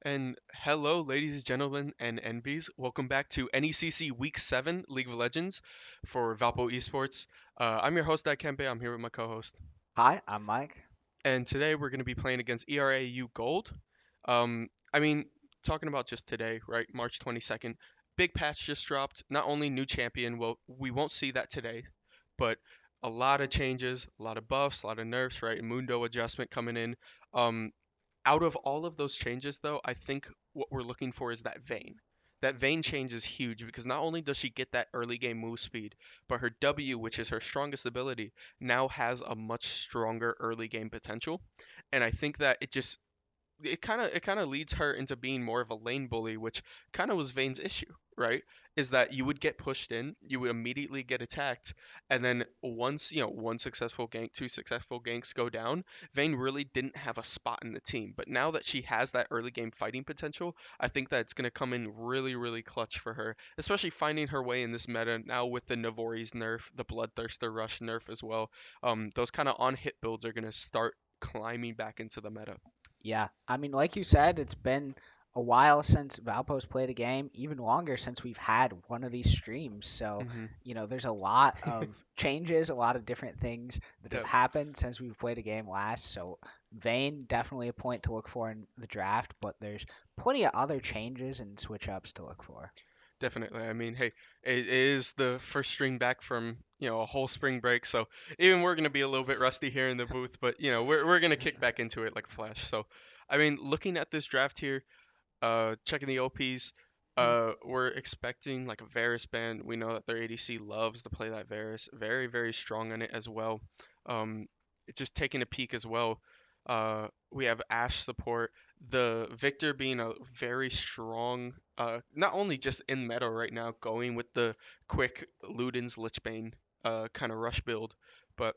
And hello, ladies and gentlemen and NBs. Welcome back to NECC Week 7 League of Legends for Valpo Esports. I'm your host, Kempe. I'm here with my co host. Hi, I'm Mike. And today we're going to be playing against ERAU Gold. I mean, talking about just today, right? March 22nd. Big patch just dropped. Not only new champion, well, we won't see that today, but a lot of changes, a lot of buffs, a lot of nerfs, right? Mundo adjustment coming in. Um, Out of all of those changes, though, I think what we're looking for is that Vayne. That Vayne change is huge because not only does she get that early game move speed, but her W, which is her strongest ability, now has a much stronger early game potential. And I think that it kind of leads her into being more of a lane bully, which kind of was Vayne's issue, right? Is that you would get pushed in, you would immediately get attacked, and then once, one successful gank, two successful ganks go down, Vayne really didn't have a spot in the team. But now that she has that early game fighting potential, I think that it's going to come in really, really clutch for her, especially finding her way in this meta now with the Navori's nerf, the Bloodthirster Rush nerf as well. Those kind of on hit builds are going to start climbing back into the meta. Yeah, I mean, like you said, it's been a while since Valpo's played a game, even longer since we've had one of these streams. So, Hmm. there's a lot of changes, a lot of different things that have Yep, happened since we've played a game last. So, Vayne definitely a point to look for in the draft, but there's plenty of other changes and switch ups to look for. definitely. I mean, hey, it is the first string back from, a whole spring break, so even we're gonna be a little bit rusty here in the booth, but we're gonna kick back into it like a flash. So, I mean, looking at this draft here, checking the OPs, we're expecting like a Varus ban. We know that their ADC loves to play that Varus, very, very strong on it as well. Um, just taking a peek as well. We have Ashe support. The Victor being a very strong, not only just in meta right now, going with the quick Luden's Lichbane kind of rush build, but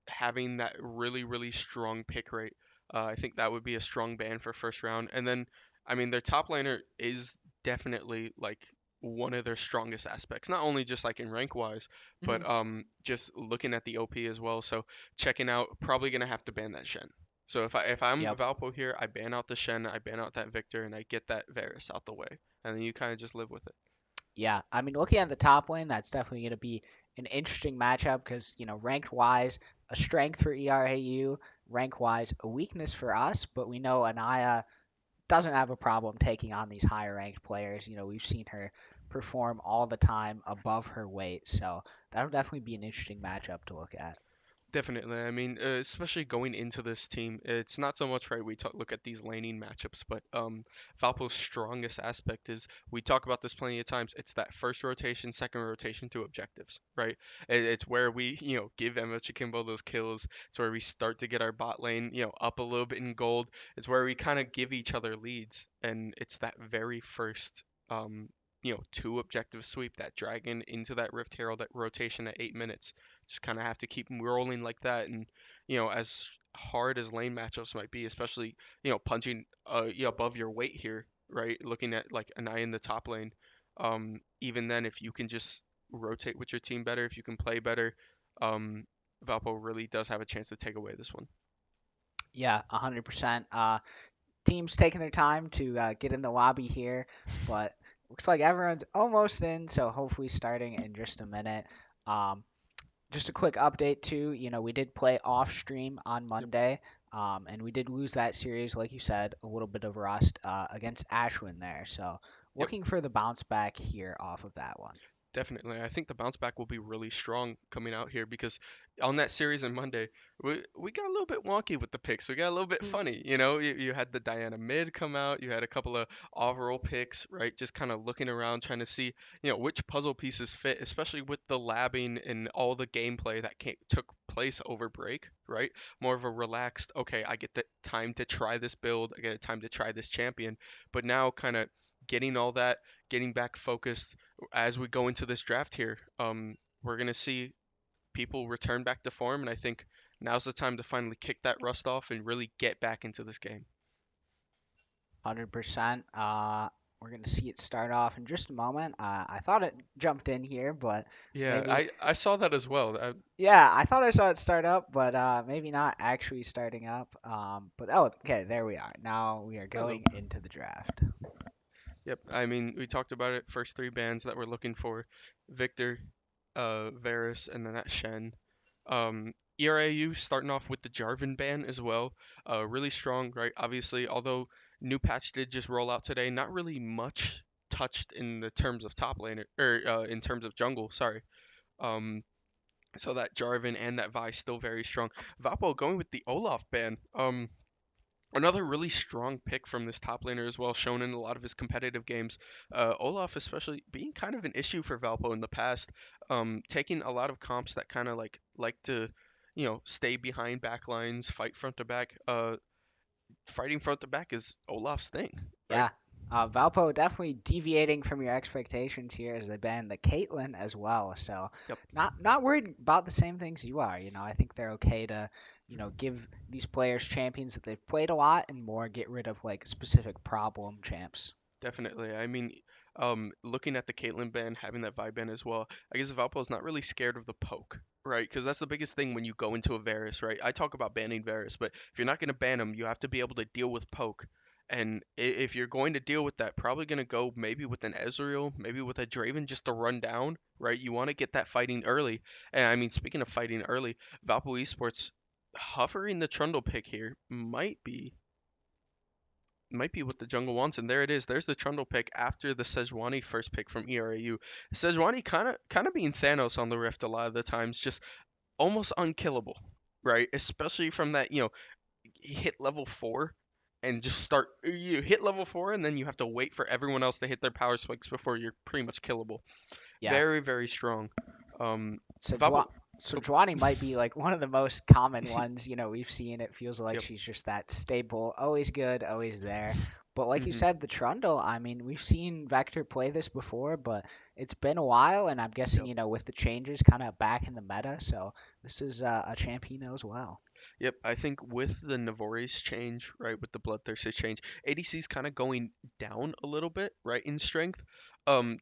having that really, really strong pick rate. I think that would be a strong ban for first round. And then, I mean, their top laner is definitely like one of their strongest aspects, not only just like in rank wise, Mhm. but just looking at the OP as well. So checking out, probably gonna have to ban that Shen. So if I'm Yep. Valpo here, I ban out the Shen, I ban out that Victor, and I get that Varus out the way, and then you kind of just live with it. Yeah, I mean, looking at the top lane, that's definitely going to be an interesting matchup because, ranked wise, a strength for ERAU, rank wise, a weakness for us, but we know Anaya doesn't have a problem taking on these higher ranked players. We've seen her perform all the time above her weight, so that'll definitely be an interesting matchup to look at. Definitely. I mean, especially going into this team, it's not so much right. We look at these laning matchups, but Valpo's strongest aspect is we talk about this plenty of times. It's that first rotation, second rotation to objectives, right? It's where we, give Emma Chikimbo those kills. It's where we start to get our bot lane, up a little bit in gold. It's where we kind of give each other leads, and it's that very first. Two objective sweep, that dragon into that Rift Herald, that rotation at 8 minutes just kind of have to keep 'em rolling like that. And as hard as lane matchups might be, especially punching above your weight here, right? Looking at like an eye in the top lane, even then, if you can just rotate with your team better, if you can play better, um, Valpo really does have a chance to take away this one. Yeah, 100%. Teams taking their time to get in the lobby here, but looks like everyone's almost in, so hopefully starting in just a minute. Um, just a quick update too. We did play off stream on Yep. Monday, and we did lose that series, like you said, a little bit of rust against Ashwin there. So Yep. looking for the bounce back here off of that one. Definitely. I think the bounce back will be really strong coming out here because on that series on Monday, we got a little bit wonky with the picks. We got a little bit funny. You had the Diana mid come out, you had a couple of overall picks, right? Just kind of looking around trying to see, which puzzle pieces fit, especially with the labbing and all the gameplay that took place over break, right? More of a relaxed, okay, I get the time to try this build, I get time to try this champion, but now kind of getting all that, getting back focused as we go into this draft here, we're going to see people return back to form, and I think now's the time to finally kick that rust off and really get back into this game. 100%. We're gonna see it start off in just a moment. I thought it jumped in here, but Yeah, maybe I saw that as well. yeah, I thought I saw it start up, but maybe not actually starting up. But oh, okay, there we are. Now we are Hello. going into the draft. Yep. I mean, we talked about it. First three bands that we're looking for: Victor, Varus, and then that Shen. ERAU starting off with the Jarvan ban as well. Really strong, right? Obviously, although new patch did just roll out today, not really much touched in the terms of top lane or in terms of jungle. Sorry. Um, so that Jarvan and that Vi still very strong. Valpo going with the Olaf ban. Another really strong pick from this top laner as well, shown in a lot of his competitive games. Olaf, especially, being kind of an issue for Valpo in the past, taking a lot of comps that kind of like to, stay behind backlines, fight front to back. Fighting front to back is Olaf's thing, right? Yeah, Valpo definitely deviating from your expectations here as they ban the Caitlyn as well. So Yep, not worried about the same things you are. I think they're okay to give these players champions that they've played a lot and more get rid of like specific problem champs. definitely. I mean, looking at the Caitlyn ban, having that vibe ban as well, I guess Valpo's not really scared of the poke, right? Because that's the biggest thing when you go into a Varus, right? I talk about banning Varus, but if you're not going to ban him, you have to be able to deal with poke. And if you're going to deal with that, probably going to go maybe with an Ezreal, maybe with a Draven just to run down, right? You want to get that fighting early. And I mean, speaking of fighting early, Valpo Esports hovering the Trundle pick here might be what the jungle wants, and there it is. There's the Trundle pick after the Sejuani first pick from ERAU. Sejuani kind of being Thanos on the Rift a lot of the times, just almost unkillable, right? Especially from that, hit level 4 and just start you hit level 4 and then you have to wait for everyone else to hit their power spikes before you're pretty much killable. Yeah, Very, very strong. Sejua Vabo, oh, Sejuani might be like one of the most common ones, we've seen. It feels like yep. she's just that stable, always good, always there. But like you hmm said, the Trundle, I mean, we've seen Vector play this before, but it's been a while, and I'm guessing, Yep. with the changes kind of back in the meta, so this is a champ he knows well. Yep, I think with the Navori's change, right, with the Bloodthirster change, ADC's kind of going down a little bit, right, in strength.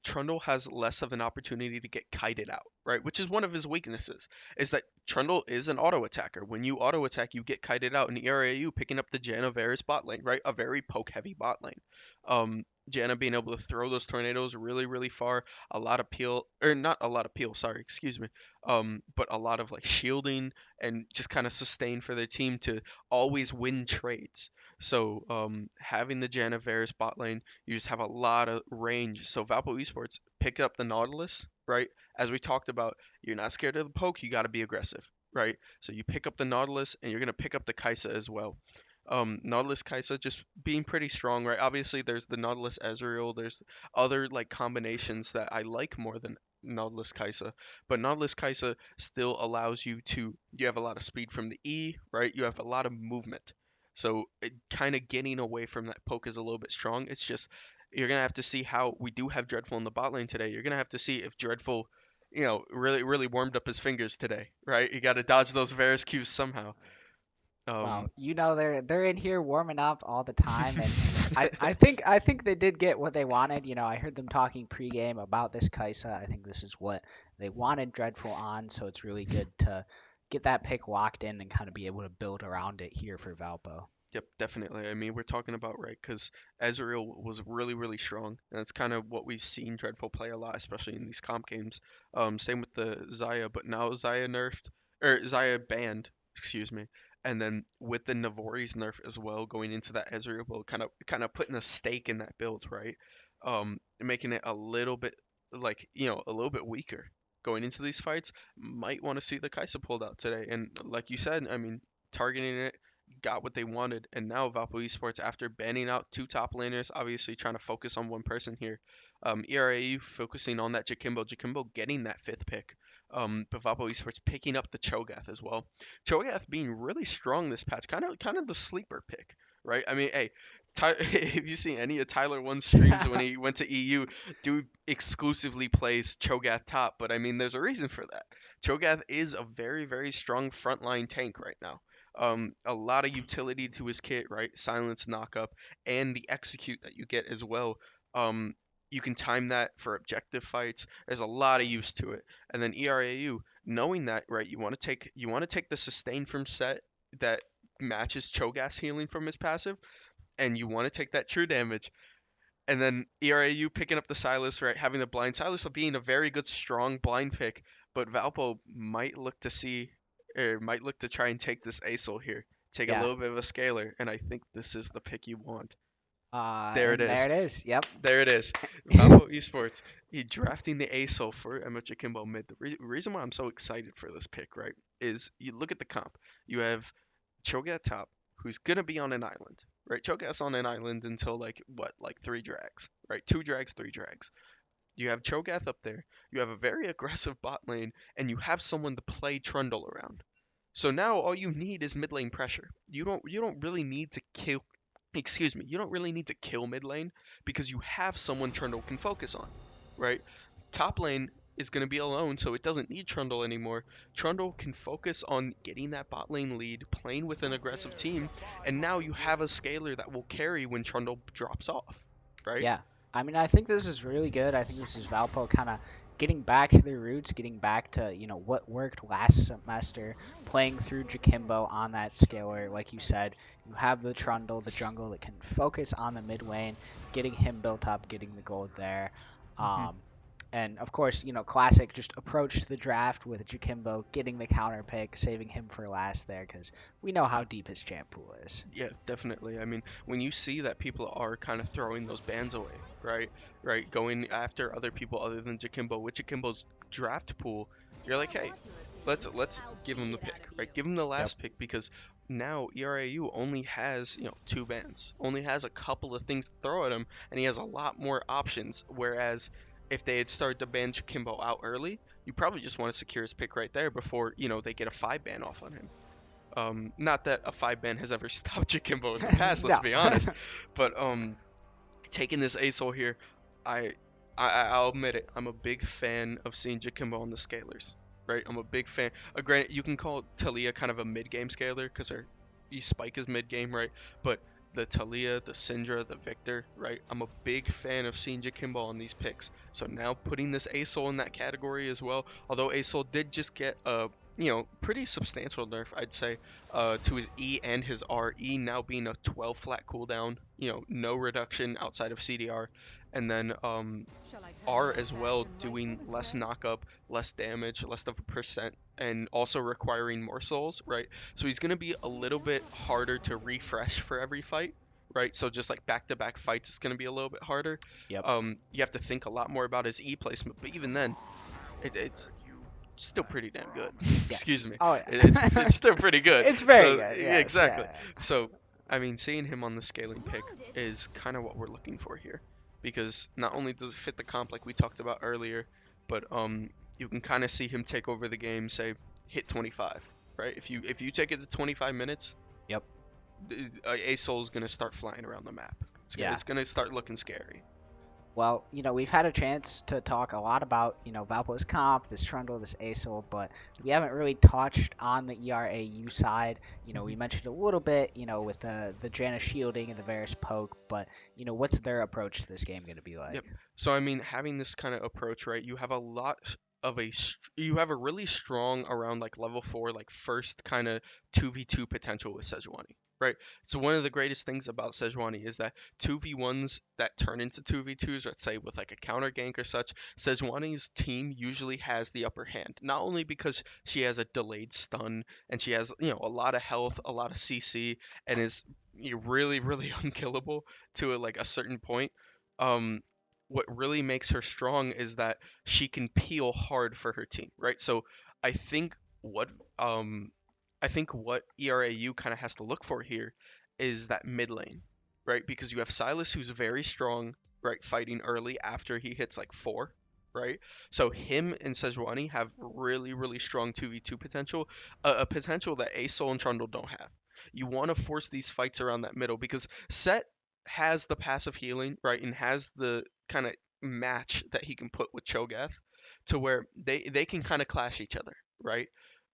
Trundle has less of an opportunity to get kited out, right, which is one of his weaknesses, is that Trundle is an auto attacker. When you auto attack, you get kited out, and ERAU picking up the Janna Varus bot lane, right, a very poke heavy bot lane. Janna being able to throw those tornadoes really, really far, a lot of peel, or not a lot of peel, sorry, excuse me, but a lot of like shielding and just kind of sustain for their team to always win trades. So having the Janaveris bot lane, you just have a lot of range. So Valpo Esports pick up the Nautilus, right? As we talked about, you're not scared of the poke, you got to be aggressive, right? So you pick up the Nautilus and you're going to pick up the Kaisa as well. Nautilus Kaisa just being pretty strong, right? Obviously, there's the Nautilus Ezreal. There's other like combinations that I like more than Nautilus Kaisa, but Nautilus Kaisa still allows you have a lot of speed from the E, right? You have a lot of movement. So kind of getting away from that poke is a little bit strong. It's just you're gonna have to see how we do have Dreadful in the bot lane today. You're gonna have to see if Dreadful really warmed up his fingers today, right? You got to dodge those Varus Qs somehow. Um, Well, they're in here warming up all the time, and I think they did get what they wanted. I heard them talking pregame about this Kaisa. I think this is what they wanted Dreadful on, so it's really good to get that pick locked in and kind of be able to build around it here for Valpo. Yep, definitely. I mean, we're talking about right because Ezreal was really strong, and that's kind of what we've seen Dreadful play a lot, especially in these comp games. Same with the Xayah, but now Xayah nerfed or Xayah banned, excuse me, and then with the Navori's nerf as well, going into that Ezreal build, kind of putting a stake in that build, right? Making it a little bit like a little bit weaker going into these fights. Might want to see the Kai'Sa pulled out today, and like you said, I mean, targeting it got what they wanted, and now Valpo Esports, after banning out two top laners, obviously trying to focus on one person here. ERAU focusing on that Jakimbo getting that fifth pick. But Valpo Esports picking up the Cho'Gath as well. Cho'Gath being really strong this patch, kind of the sleeper pick, right? I mean, hey, if you see any of Tyler One's streams when he went to EU, dude exclusively plays Cho'Gath top, but I mean, there's a reason for that. Cho'Gath is a very strong frontline tank right now. A lot of utility to his kit, right? Silence, knockup, and the execute that you get as well. Um, you can time that for objective fights. There's a lot of use to it. And then ERAU, knowing that, right? You want to take the sustain from set that matches Cho'Gath's healing from his passive, and you want to take that true damage. And then ERAU picking up the Silas, right? Having the blind Silas being a very good, strong blind pick. But Valpo might look to try and take this ASOL here. Take a Yeah. little bit of a scaler, and I think this is the pick you want. There it And there is. it is. Yep. There it is. Valpo Esports, he drafting the ASOL for Emma Akimbo mid. The reason why I'm so excited for this pick, right, is you look at the comp. You have Cho'Gath top, who's gonna be on an island, right? Cho'Gath's on an island until like three drags, right? Two drags, three drags. You have Cho'Gath up there. You have a very aggressive bot lane, and you have someone to play Trundle around. So now all you need is mid lane pressure. You don't really need to kill. Excuse me. You don't really need to kill mid lane because you have someone Trundle can focus on, right? Top lane is going to be alone, so it doesn't need Trundle anymore. Trundle can focus on getting that bot lane lead, playing with an aggressive team, and now you have a scaler that will carry when Trundle drops off, right? Yeah. I mean, I think this is really good. I think this is Valpo kind of getting back to their roots, getting back to, what worked last semester, playing through Jakimbo on that scaler. Like you said, you have the Trundle, the jungle that can focus on the mid lane, getting him built up, getting the gold there. hmm Um, and of course, Classic just approached the draft with Jakimbo getting the counter pick, saving him for last there because we know how deep his champ pool is. Yeah, definitely. I mean, when you see that people are kind of throwing those bans away, right? Right, going after other people other than Jakimbo, with Jakimbo's draft pool, you're like, hey, let's give him the pick, right? Give him the Yep. last pick because now ERAU only has, two bans, only has a couple of things to throw at him, and he has a lot more options. Whereas if they had started to ban Jakimbo out early, you probably just want to secure his pick right there before, they get a five ban off on him. Not that a five ban has ever stopped Jakimbo in the past, let's No. be honest. But taking this ASOL here, I, I'll admit it. I'm a big fan of seeing Jakimbo on the scalers. Right, I'm a big fan. Granted, you can call Talia kind of a mid-game scaler because her spike is mid-game, right? But the Talia, the Syndra, the Victor, right? I'm a big fan of seeing Jakimbo on these picks. So now putting this ASOL in that category as well. Although ASOL did just get a pretty substantial nerf, I'd say, to his E and his R. E now being a 12 flat cooldown, no reduction outside of CDR, and then R as well doing less knockup, less damage, less of a percent, and also requiring more souls, right? So he's gonna be a little bit harder to refresh for every fight, right? So just like back-to-back fights is gonna be a little bit harder. Yep. You have to think a lot more about his E placement, but even then, it's still pretty damn good. Excuse Yes. me. Oh It's yeah. still pretty good. It's very So good. yeah, Yes. exactly. Yeah. So I mean, seeing him on the scaling pick is kind of what we're looking for here, because not only does it fit the comp like we talked about earlier, but you can kind of see him take over the game. Say hit 25, right? If you take it to 25 minutes, Yep. A Soul is gonna start flying around the map. Yeah. It's gonna start looking scary. Well, we've had a chance to talk a lot about, Valpo's comp, this Trundle, this ASOL, but we haven't really touched on the ERAU side. We Mhm. mentioned a little bit, with the Janna shielding and the Varus poke, but, what's their approach to this game going to be Yep. like? So I mean, having this kind of approach, right? You have a really strong around like level 4, like first kind of 2v2 potential with Sejuani, right? So one of the greatest things about Sejuani is that 2v1s that turn into 2v2s, let's say with like a counter gank or such, Sejuani's team usually has the upper hand. Not only because she has a delayed stun and she has, a lot of health, a lot of CC, and is really, really unkillable to like a certain point. Um, what really makes her strong is that she can peel hard for her team, right? So I think what um I think what ERAU kind of has to look for here is that mid lane, right? Because you have Silas who's very strong, right, fighting early after he hits like 4, right? So him and Sejuani have really, really strong 2v2 potential, a potential that Asol and Trundle don't have. You want to force these fights around that middle because Set has the passive healing, right, and has the kind of match that he can put with Cho'Gath to where they can kind of clash each other, right?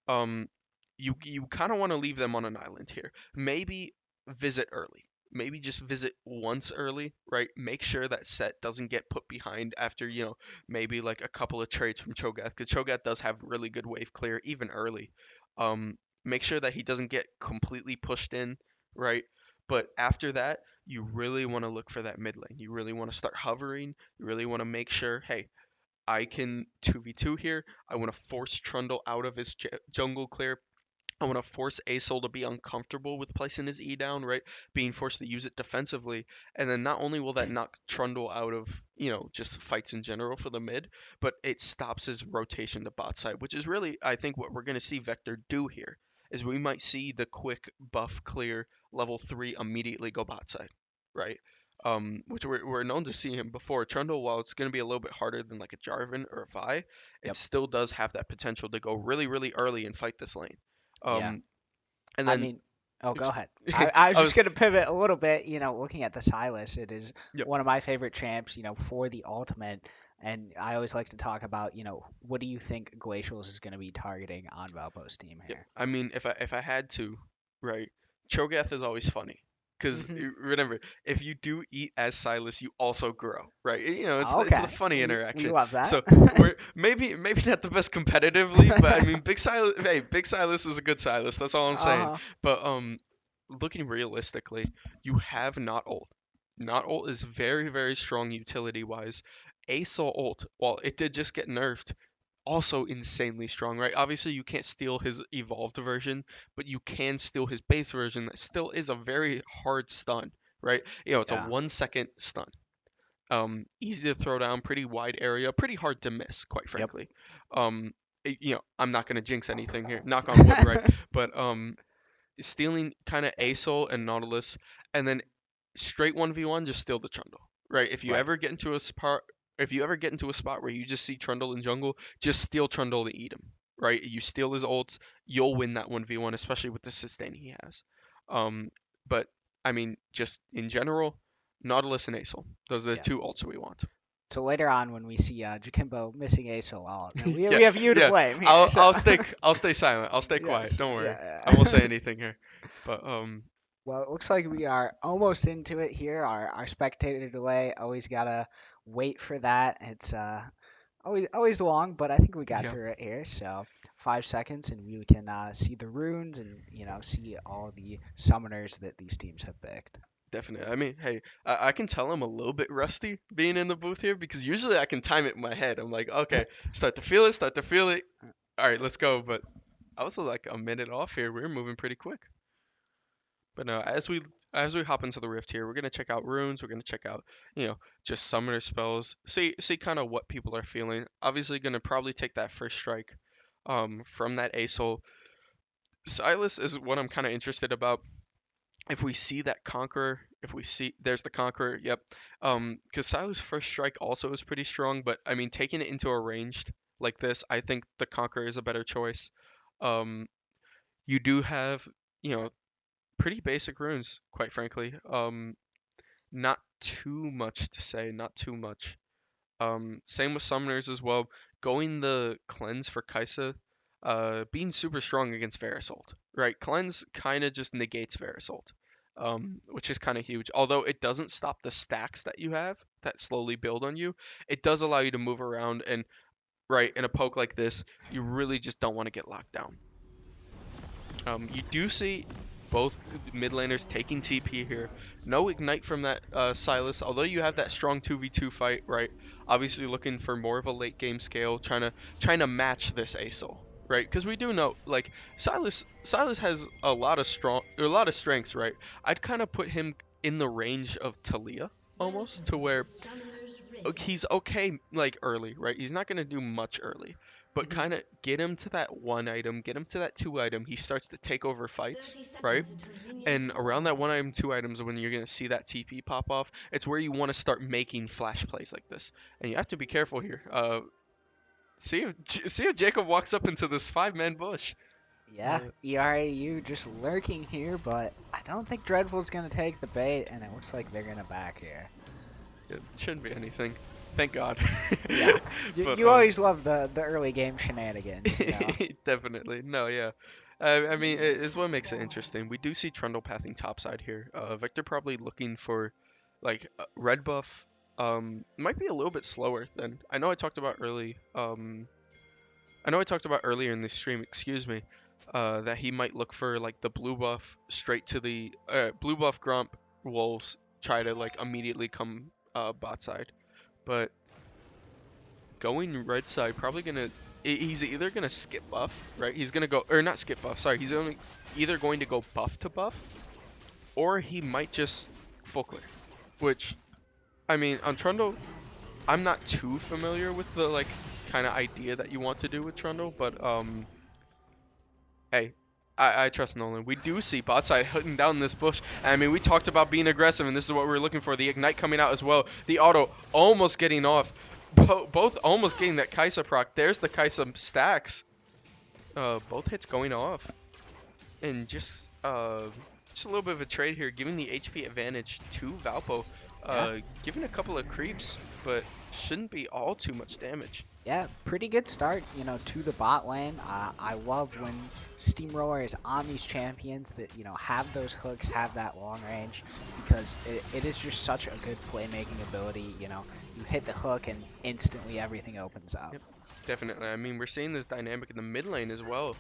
Um, you kind of want to leave them on an island here. Maybe visit early. Maybe just visit once early, right? Make sure that Set doesn't get put behind after, maybe like a couple of trades from Cho'Gath, because Cho'Gath does have really good wave clear even early. Make sure that he doesn't get completely pushed in, right? But after that, you really want to look for that mid lane. You really want to start hovering. You really want to make sure, hey, I can 2v2 here. I want to force Trundle out of his jungle clear. I want to force Asol to be uncomfortable with placing his E down, right? Being forced to use it defensively. And then not only will that knock Trundle out of, just fights in general for the mid, but it stops his rotation to bot side, which is really, I think, what we're going to see Vector do here. Is we might see the quick buff clear level 3 immediately go bot side, right? Which we're known to see him before. Trundle, while it's going to be a little bit harder than like a Jarvan or a Vi, it Yep. still does have that potential to go really, really early and fight this lane. Yeah. Um, and I then mean, oh, go oops, ahead. I was I just was going to pivot a little bit, looking at the Silas. It is yep, one of my favorite champs, for the ultimate. And I always like to talk about, what do you think Glacials is going to be targeting on Valpo's team yep. here? I mean, if I had to, right, Cho'Gath is always funny. Because Hmm. remember, if you do eat as Silas, you also grow, right? It's the Okay. funny We interaction. love that. So we're maybe not the best competitively, but I mean, Big Silas is a good Silas. That's all I'm saying. Uh-huh. But looking realistically, you have not ult. Not ult is very, very strong utility wise. Asol ult, while it did just get nerfed, also insanely strong, right? Obviously, you can't steal his evolved version, but you can steal his base version. That still is a very hard stun, right? It's a Yeah. 1 second stun. Easy to throw down, pretty wide area, pretty hard to miss, quite Yep. frankly. I'm not gonna jinx anything here, knock on wood, right? But stealing kind of Asol and Nautilus, and then straight 1v1, just steal the Trundle, right? Right. If you ever get into a spot where you just see Trundle in jungle, just steal Trundle to eat him, right? You steal his ults, you'll win that 1v1, especially with the sustain he has. Um, but I mean, just in general, Nautilus and Asol, those are the Yeah. two ults we want. So later on, when we see Jakimbo missing ASOL, then we, Yeah, we have you to yeah. blame here. I'll So I'll stay I'll stay silent. I'll stay quiet. yes, Don't worry. yeah. I won't say Yeah. anything here. But Well, it looks like we are almost into it here. Our spectator delay, always gotta wait for that. It's always long, but I think we got yeah. through it here. So 5 seconds, and we can see the runes and see all the summoners that these teams have picked. Definitely. I mean, hey, I can tell I'm a little bit rusty being in the booth here because usually I can time it in my head. I'm like, okay, start to feel it, start to feel it. All right, let's go. But I was like a minute off here. We're moving pretty quick. But no, as we hop into the rift here, we're gonna check out runes. We're gonna check out, just summoner spells. See kind of what people are feeling. Obviously, gonna probably take that first strike, from that Asol. Silas is what I'm kind of interested about. If we see that conqueror, if we see there's the conqueror, yep. Because Silas' first strike also is pretty strong, but I mean taking it into a ranged like this, I think the conqueror is a better choice. Um, you do have, you know, pretty basic runes, quite frankly. Not too much to say, not too much. Same with summoners as well. Going the cleanse for Kaisa, being super strong against Verisolt, right? Cleanse kind of just negates Verisolt, which is kind of huge. Although it doesn't stop the stacks that you have that slowly build on you, it does allow you to move around. And right, in a poke like this, you really just don't want to get locked down. You do see both mid laners taking TP here. No ignite from that Silas, although you have that strong 2v2 fight, right? Obviously looking for more of a late game scale, trying to match this ASOL, right? Because we do know, like Silas has a lot of strengths, right? I'd kind of put him in the range of Talia almost, to where he's okay like early, right? He's not gonna do much early, but Hmm. kind of get him to that one item, get him to that two item. He starts to take over fights, right? And around that one item, two items, when you're gonna see that TP pop off, it's where you want to start making flash plays like this, and you have to be careful here. See if Jacob walks up into this five-man bush. Yeah, Uh, ERAU just lurking here, but I don't think Dreadful's gonna take the bait, and it looks like they're gonna back here. it shouldn't be anything. Thank God. Yeah, But you always love the early game shenanigans, you know. Definitely. No, yeah. I mean, it's what makes it interesting. We do see Trundle pathing topside here. Victor probably looking for, like, red buff. Might be a little bit slower than I know I talked about early. I know I talked about earlier in this stream. Excuse me. That he might look for like the blue buff straight to the blue buff Grump wolves. Try to like immediately come bot side, but going red side, probably gonna. He's either gonna skip buff, right? He's gonna go, or not skip buff. Sorry, he's only either going to go buff to buff, or he might just full clear. Which, I mean, on Trundle, I'm not too familiar with the like kind of idea that you want to do with Trundle, but hey, I trust Nolan. We do see bot side hitting down this bush. I mean, we talked about being aggressive, and this is what we were looking for. The ignite coming out as well. The auto almost getting off. Both almost getting that Kaisa proc. There's the Kaisa stacks. Both hits going off. And just a little bit of a trade here, giving the HP advantage to Valpo. Yeah. Giving a couple of creeps, but shouldn't be all too much damage. Yeah, pretty good start, to the bot lane. I love when Steamroller is on these champions that, have those hooks, have that long range, because it is just such a good playmaking ability. You hit the hook and instantly everything opens up. Yep, definitely. I mean, we're seeing this dynamic in the mid lane as well.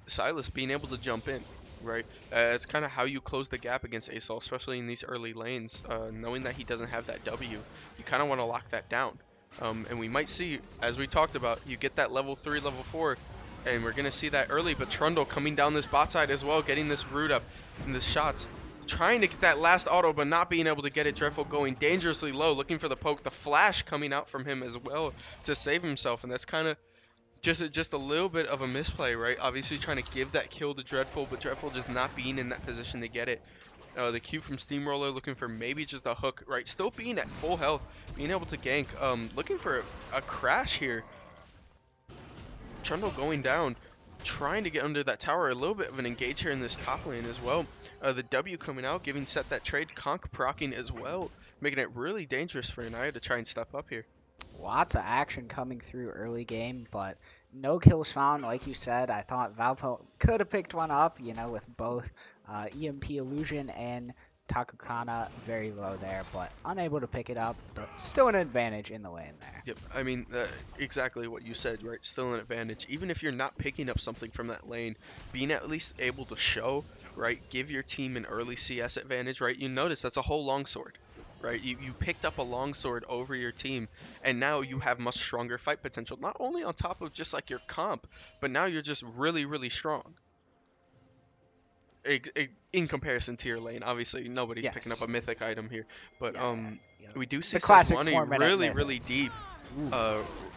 Silas being able to jump in, right? It's kind of how you close the gap against ASOL, especially in these early lanes. Knowing that he doesn't have that W, you kind of want to lock that down. And we might see, as we talked about, you get that level 3, level 4, and we're going to see that early. But Trundle coming down this bot side as well, getting this root up and the shots. Trying to get that last auto, but not being able to get it. Dreadful going dangerously low, looking for the poke. The flash coming out from him as well to save himself, and that's kind of just a little bit of a misplay, right? Obviously trying to give that kill to Dreadful, but Dreadful just not being in that position to get it. The Q from Steamroller looking for maybe just a hook, right? Still being at full health, being able to gank. Looking for a crash here. Trundle going down, trying to get under that tower. A little bit of an engage here in this top lane as well. The W coming out, giving Set that trade. Conk proccing as well, making it really dangerous for Anaya to try and step up here. Lots of action coming through early game, but no kills found. Like you said, I thought Valpo could have picked one up, with both EMP Illusion and Takukana very low there, but unable to pick it up, but still an advantage in the lane there. Yep, I mean, exactly what you said, right? Still an advantage. Even if you're not picking up something from that lane, being at least able to show, right? Give your team an early CS advantage, right? You notice that's a whole longsword, right? You picked up a longsword over your team, and now you have much stronger fight potential. Not only on top of just like your comp, but now you're just really, really strong. In comparison to your lane, obviously nobody's picking up Yes. a mythic item here, but Yeah. we do see The classic Sejuani 4-minute really, myth. really deep. Ooh.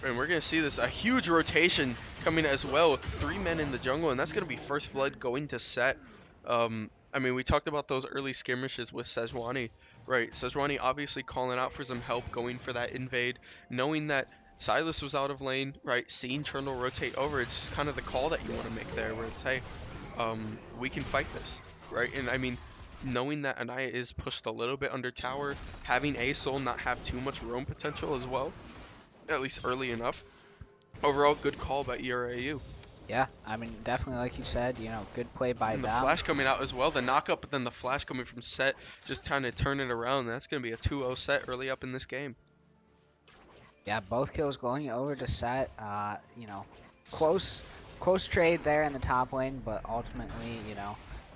And we're gonna see this a huge rotation coming as well. 3 men in the jungle, and that's gonna be first blood going to Set. I mean, we talked about those early skirmishes with Sejuani, right? Sejuani obviously calling out for some help, going for that invade, knowing that Silas was out of lane, right? Seeing Trundle rotate over, it's just kind of the call that you want to make there, where it's, hey, we can fight this, right? And I mean, knowing that Anaya is pushed a little bit under tower, having Asol not have too much roam potential as well, at least early enough. Overall, good call by ERAU. Yeah, I mean, definitely, like you said, good play by And the them. flash coming out as well, the knockup, but then the flash coming from Set, just trying to turn it around. That's going to be a 2-0 Set early up in this game. Yeah, both kills going over to Set. Close, close trade there in the top lane, but ultimately,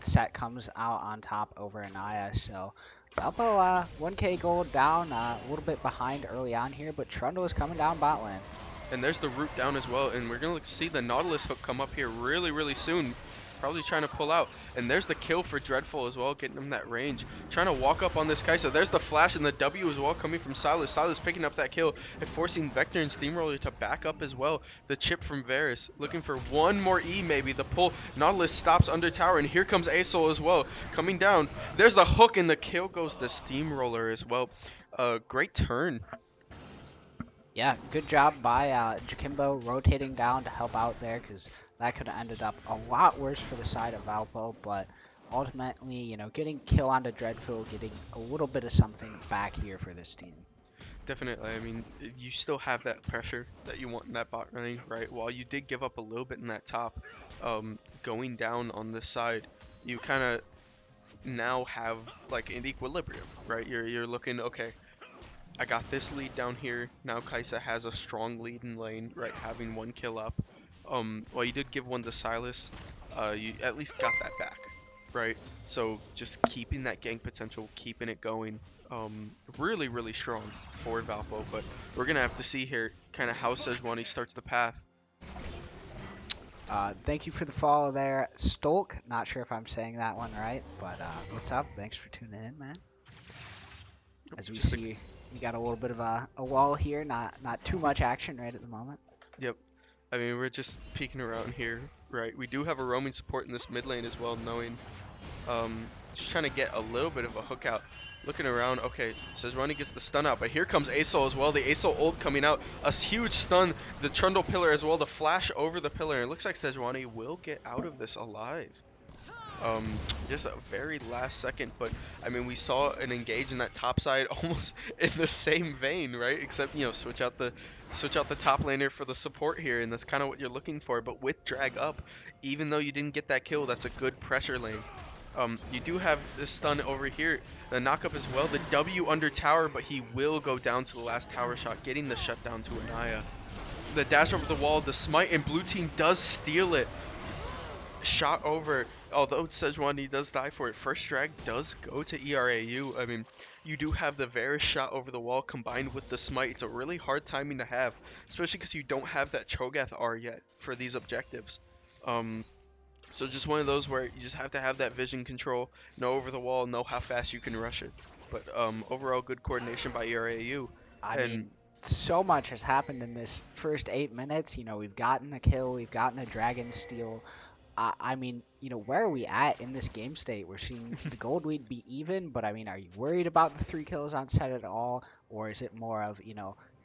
Set comes out on top over Anaya. So, Valpo, 1K gold down, a little bit behind early on here, but Trundle is coming down bot lane. And there's the root down as well, and we're going to see the Nautilus hook come up here really, really soon. Probably trying to pull out. And there's the kill for Dreadful as well, getting him that range. Trying to walk up on this Kai'Sa. There's the flash and the W as well coming from Silas. Silas picking up that kill and forcing Vector and Steamroller to back up as well. The chip from Varus, looking for one more E maybe. The pull. Nautilus stops under tower, and here comes Asol as well, coming down. There's the hook, and the kill goes to Steamroller as well. Great turn. Yeah, good job by Jakimbo rotating down to help out there, because that could have ended up a lot worse for the side of Valpo, but ultimately, getting kill onto Dreadful, getting a little bit of something back here for this team. Definitely. I mean, you still have that pressure that you want in that bot lane, right? While you did give up a little bit in that top, going down on this side, you kind of now have like an equilibrium, right? You're looking, okay, I got this lead down here. Now Kai'Sa has a strong lead in lane, right? Having one kill up. While you did give one to Silas, you at least got that back, right? So just keeping that gank potential, keeping it going, really, really strong for Valpo. But we're gonna have to see here kind of how Sejuani starts the path. Thank you for the follow there, Stolk. Not sure if I'm saying that one right, but what's up? Thanks for tuning in, man. As we see, we got a little bit of a wall here, not too much action right at the moment. Yep. I mean, we're just peeking around here, right? We do have a roaming support in this mid lane as well, knowing, just trying to get a little bit of a hook out. Looking around, okay, Sejuani gets the stun out, but here comes Asol as well. The Asol ult coming out, a huge stun, the Trundle pillar as well, the flash over the pillar. It looks like Sejuani will get out of this alive. Just a very last second, but I mean, we saw an engage in that top side almost in the same vein, right? Except, switch out the top laner for the support here, and that's kind of what you're looking for. But with drag up, even though you didn't get that kill, that's a good pressure lane. You do have the stun over here, the knockup as well, the W under tower, but he will go down to the last tower shot, getting the shutdown to Anaya. The dash over the wall, the smite, and blue team does steal it. Shot over, although Sejuani does die for it. First drag does go to ERAU. I mean, you do have the Varus shot over the wall combined with the smite. It's a really hard timing to have, especially because you don't have that Cho'Gath R yet for these objectives. So just one of those where you just have to have that vision control, know over the wall, know how fast you can rush it. But overall, good coordination by ERAU. I mean, so much has happened in this first 8 minutes. We've gotten a kill, we've gotten a dragon steal. I mean, where are we at in this game state? We're seeing the gold lead be even, but I mean, are you worried about the 3 kills on set at all? Or is it more of,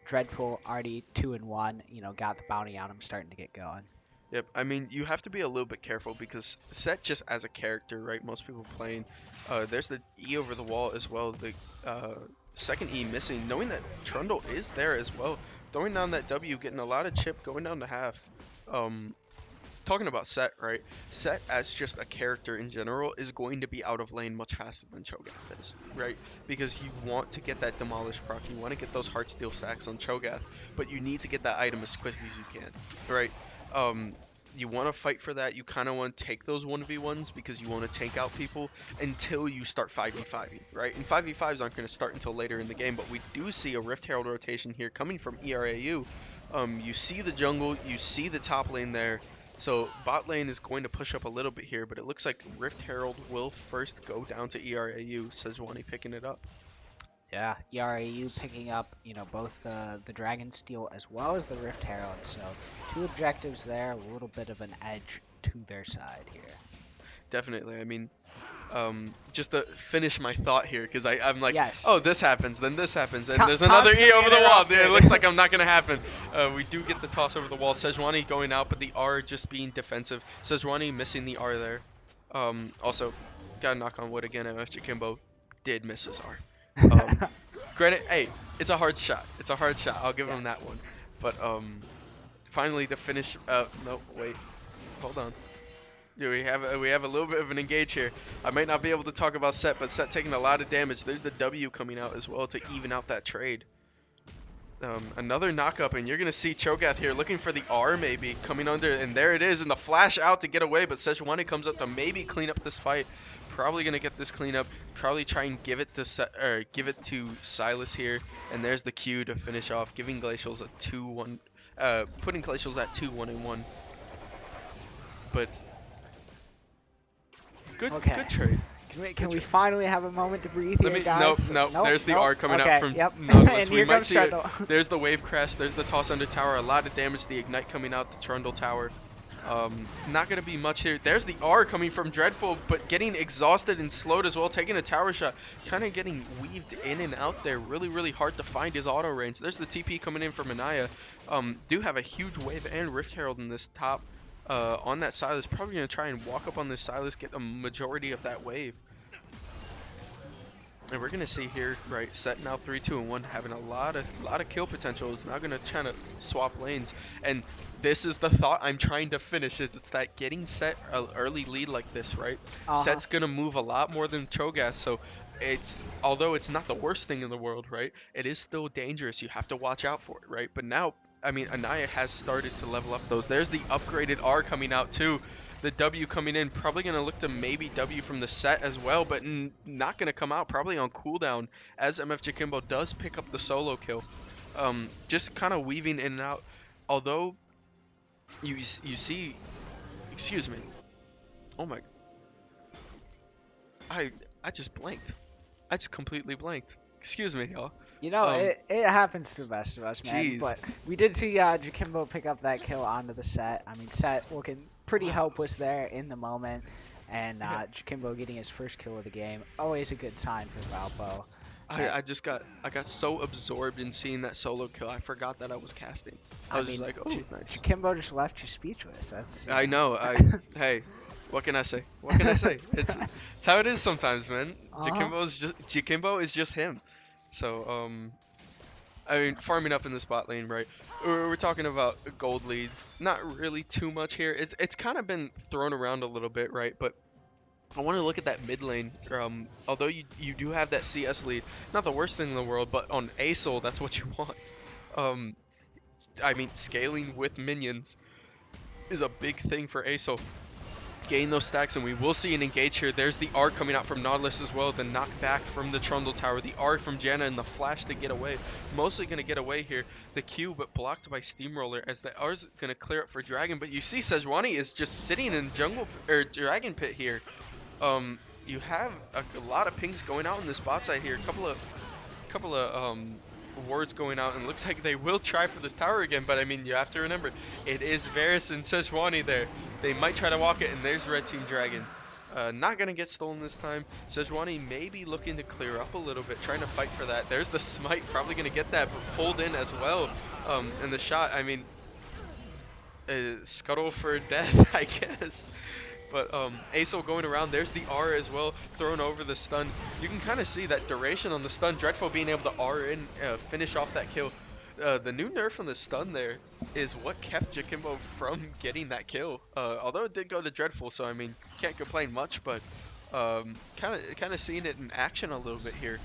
Dreadful already 2-1, got the bounty on him starting to get going? Yep, I mean, you have to be a little bit careful because Set just as a character, right? Most people playing, there's the E over the wall as well, the second E missing, knowing that Trundle is there as well. Throwing down that W, getting a lot of chip, going down to half. Talking about Set, right? Set as just a character in general is going to be out of lane much faster than Cho'Gath is, right? Because you want to get that Demolish proc, you want to get those Heartsteel stacks on Cho'Gath, but you need to get that item as quick as you can, right? You want to fight for that. You kind of want to take those 1v1s because you want to tank out people until you start 5v5ing, right? And 5v5s aren't going to start until later in the game, but we do see a Rift Herald rotation here coming from ERAU. You see the jungle, you see the top lane there. So bot lane is going to push up a little bit here, but it looks like Rift Herald will first go down to ERAU. Sejuani picking it up. Yeah, ERAU picking up, both the Dragon Steel as well as the Rift Herald. So 2 objectives there, a little bit of an edge to their side here. Definitely. I mean, just to finish my thought here, because I'm like, yes. Oh, this happens, then this happens, and there's another E over the wall. It looks like I'm not going to happen. We do get the toss over the wall. Sejuani going out, but the R just being defensive. Sejuani missing the R there. Also, Gotta knock on wood again. MF Jakimbo did miss his R. Um, Granted, hey, it's a hard shot. It's a hard shot. I'll give him Yes. that one. But finally the finish. No, wait, hold on. Yeah, we have a little bit of an engage here. I might not be able to talk about Set, but Set taking a lot of damage. There's the W coming out as well to even out that trade. Another knockup, and you're gonna see Cho'Gath here looking for the R maybe coming under, and there it is, and the flash out to get away. But Sejuani comes up to maybe clean up this fight. Probably gonna get this clean up. Probably try and give it to Silas here, and there's the Q to finish off, giving Glacials a 2-1, putting Glacials at 2-1-1. But good trade. Can we finally have a moment to breathe here, guys? Nope. There's the R coming okay, out from yep. Nautilus. And We might see it. Trundle. There's the wave crash. There's the toss under tower. A lot of damage. The ignite coming out. The Trundle tower. Not gonna be much here. There's the R coming from Dreadful, but getting exhausted and slowed as well. Taking a tower shot. Kind of getting weaved in and out there. Really hard to find his auto range. There's the TP coming in from Anaya. Do have a huge wave and Rift Herald in this top. On that Silas. Probably gonna try and walk up on this Silas. Get a majority of that wave. And we're gonna see here, right? Set now 3, 2, and 1, having a lot of kill potential. Is now gonna try to swap lanes, and this is the thought I'm trying to finish. Is it's that getting Set an early lead like this, right? Set's gonna move a lot more than Cho'Gath, so although it's not the worst thing in the world, right? It is still dangerous. You have to watch out for it, right? But now, I mean, Anaya has started to level up those. There's the upgraded R coming out too. The W coming in, probably going to look to maybe W from the Set as well, but not going to come out, probably on cooldown, as MF Jakimbo does pick up the solo kill. Just kind of weaving in and out. Although, you see, excuse me. Oh my, I just blanked. I just completely blanked. Excuse me, y'all. You know, it happens to the best of us, man. Jeez. But we did see Jakimbo pick up that kill onto the Set. I mean, Set looking pretty helpless there in the moment, and Jakimbo getting his first kill of the game. Always a good sign for Valpo. I got so absorbed in seeing that solo kill, I forgot that I was casting. I was just like, oh, nice. Jakimbo just left you speechless. That's. I know. Hey, what can I say? What can I say? It's how it is sometimes, man. Jakimbo is just him. So I mean, farming up in the spot lane, right? We're talking about a gold lead. Not really too much here. It's kind of been thrown around a little bit, right? But I want to look at that mid lane. Although you do have that CS lead, not the worst thing in the world, but on ASOL, that's what you want. I mean, scaling with minions is a big thing for ASOL. Gain those stacks, and we will see an engage here. There's the R coming out from Nautilus as well. The knockback from the Trundle Tower. The R from Janna and the flash to get away. Mostly going to get away here. The Q, but blocked by Steamroller as the R's going to clear up for Dragon. But you see Sejuani is just sitting in jungle or Dragon Pit here. You have a lot of pings going out in this bot side here. A couple of wards going out, and looks like they will try for this tower again. But I mean, you have to remember, it is Varus and Sejuani there. They might try to walk it, and there's Red Team Dragon. Not gonna get stolen this time. Sejuani may be looking to clear up a little bit, trying to fight for that. There's the smite, probably gonna get that, but pulled in as well. And the shot, I mean, scuttle for death, I guess. But ASOL going around, there's the R as well, thrown over the stun. You can kind of see that duration on the stun. Dreadful being able to R in, finish off that kill. The new nerf on the stun there is what kept Jakimbo from getting that kill. Although it did go to Dreadful, so I mean, can't complain much, but kind of seeing it in action a little bit here.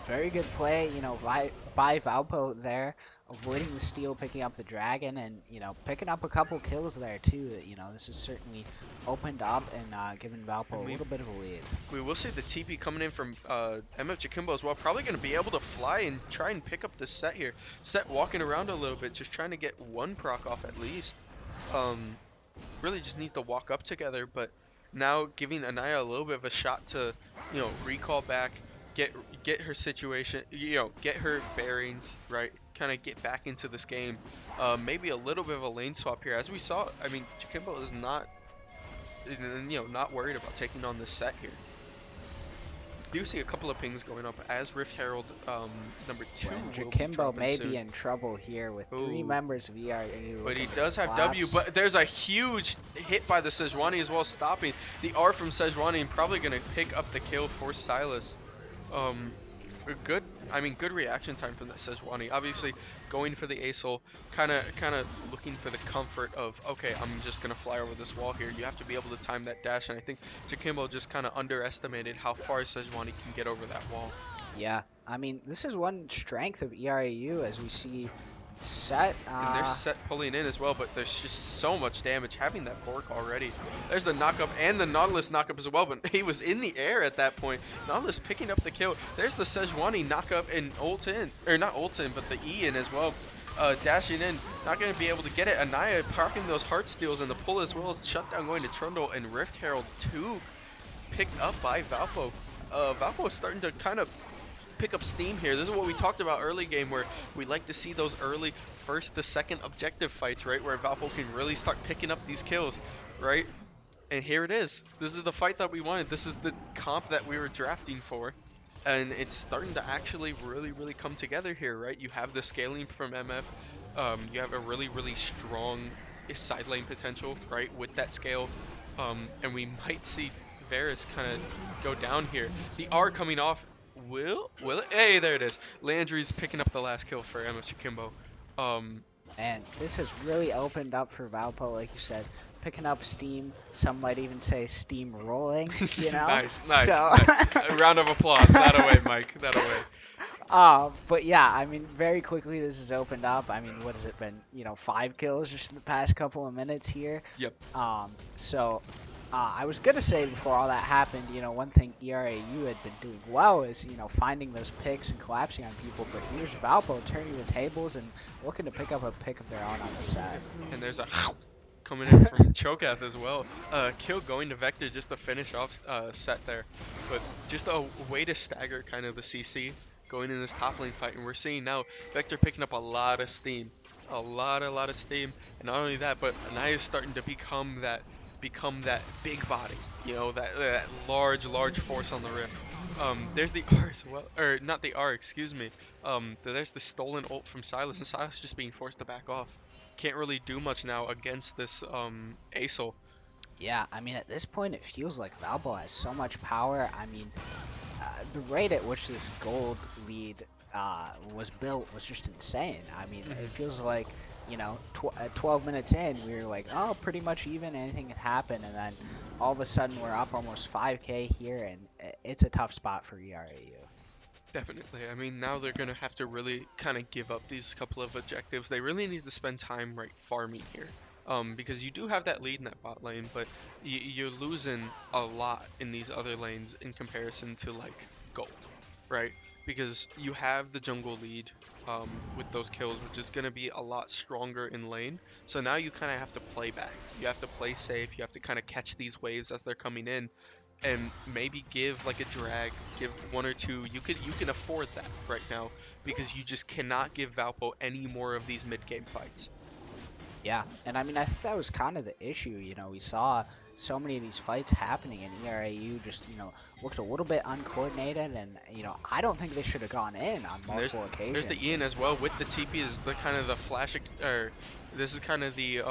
Very good play, you know, by Valpo there, avoiding the steal, picking up the Dragon, and, you know, picking up a couple kills there too. You know, this has certainly opened up and given Valpo a little bit of a lead. We will see the TP coming in from MF Jakimbo as well. Probably going to be able to fly and try and pick up the Set here. Set walking around a little bit, just trying to get one proc off at least. Really just needs to walk up together, but now giving Anaya a little bit of a shot to, you know, recall back, get her situation, you know, get her bearings, right? Kind of get back into this game. Maybe a little bit of a lane swap here. As we saw, I mean, Jakimbo is not, you know, not worried about taking on this Set here. Do see a couple of pings going up as Rift Herald number 2 When will be Jakimbo dropping may be soon. in trouble here with 3 Ooh. members of ERU But he looking to does have W, collapse. but there's a huge hit by the Sejuani as well, stopping the R from Sejuani and probably going to pick up the kill for Silas. Um, a good, I mean, good reaction time from that Sejuani. Obviously, going for the ASOL, kind of looking for the comfort of, okay, I'm just gonna fly over this wall here. You have to be able to time that dash, and I think Jakimbo just kind of underestimated how far Sejuani can get over that wall. Yeah, I mean, this is one strength of ERAU as we see Set. And they're set pulling in as well, but there's just so much damage having that Bork already. There's the knockup and the Nautilus knockup as well, but he was in the air at that point. Nautilus picking up the kill. There's the Sejuani knockup and ult in, or not ult in, but the E in as well. Dashing in, not going to be able to get it. Anaya parking those heart steals and the pull as well. Shutdown going to Trundle and Rift Herald 2 picked up by Valpo. Valpo is starting to kind of pick up steam here. This is what we talked about early game, where we like to see those early first to second objective fights, right? Where Valpo can really start picking up these kills, right? And here it is. This is the fight that we wanted. This is the comp that we were drafting for. And it's starting to actually really come together here, right? You have the scaling from MF. You have a really strong side lane potential, right? With that scale. And we might see Varus kind of go down here. The R coming off. Will it? Hey, there it is. Landry's picking up the last kill for MF Chikimbo. And this has really opened up for Valpo, like you said, picking up steam. Some might even say steam rolling, you know? Nice. So, A round of applause. That away, Mike. That away. but yeah, I mean, very quickly this has opened up. I mean, what has it been? 5 kills just in the past couple of minutes here. Yep. So I was gonna say before all that happened, one thing ERAU had been doing well is, finding those picks and collapsing on people. But here's Valpo turning the tables and looking to pick up a pick of their own on the set. And there's a coming in from Cho'Gath as well. Kill going to Vector just to finish off set there. But just a way to stagger kind of the CC going in this top lane fight. And we're seeing now Vector picking up a lot of steam. A lot of steam. And not only that, but Anaya's starting to become that big body. That large force on the Rift. There's the R as well, or not the R, excuse me. There's the stolen ult from Silas, and Silas just being forced to back off. Can't really do much now against this ASOL. Yeah, I mean, at this point, it feels like Valpo has so much power. I mean, the rate at which this gold lead was built was just insane. I mean, it feels like, at 12 minutes in, we were like, oh, pretty much even, anything can happen, and then all of a sudden we're up almost 5k here, and it's a tough spot for ERAU. Definitely. I mean, now they're going to have to really kind of give up these couple of objectives. They really need to spend time, right, farming here. Because you do have that lead in that bot lane, but you're losing a lot in these other lanes in comparison to, like, gold, right? Because you have the jungle lead with those kills, which is going to be a lot stronger in lane. So now you kind of have to play back. You have to play safe. You have to kind of catch these waves as they're coming in. And maybe give like a drag, give 1 or 2. You can afford that right now because you just cannot give Valpo any more of these mid-game fights. Yeah, and I mean, I think that was kind of the issue. We saw so many of these fights happening, and ERAU just, looked a little bit uncoordinated, and, I don't think they should have gone in on multiple occasions. There's the Ian as well with the TP is the kind of the flash, or this is kind of the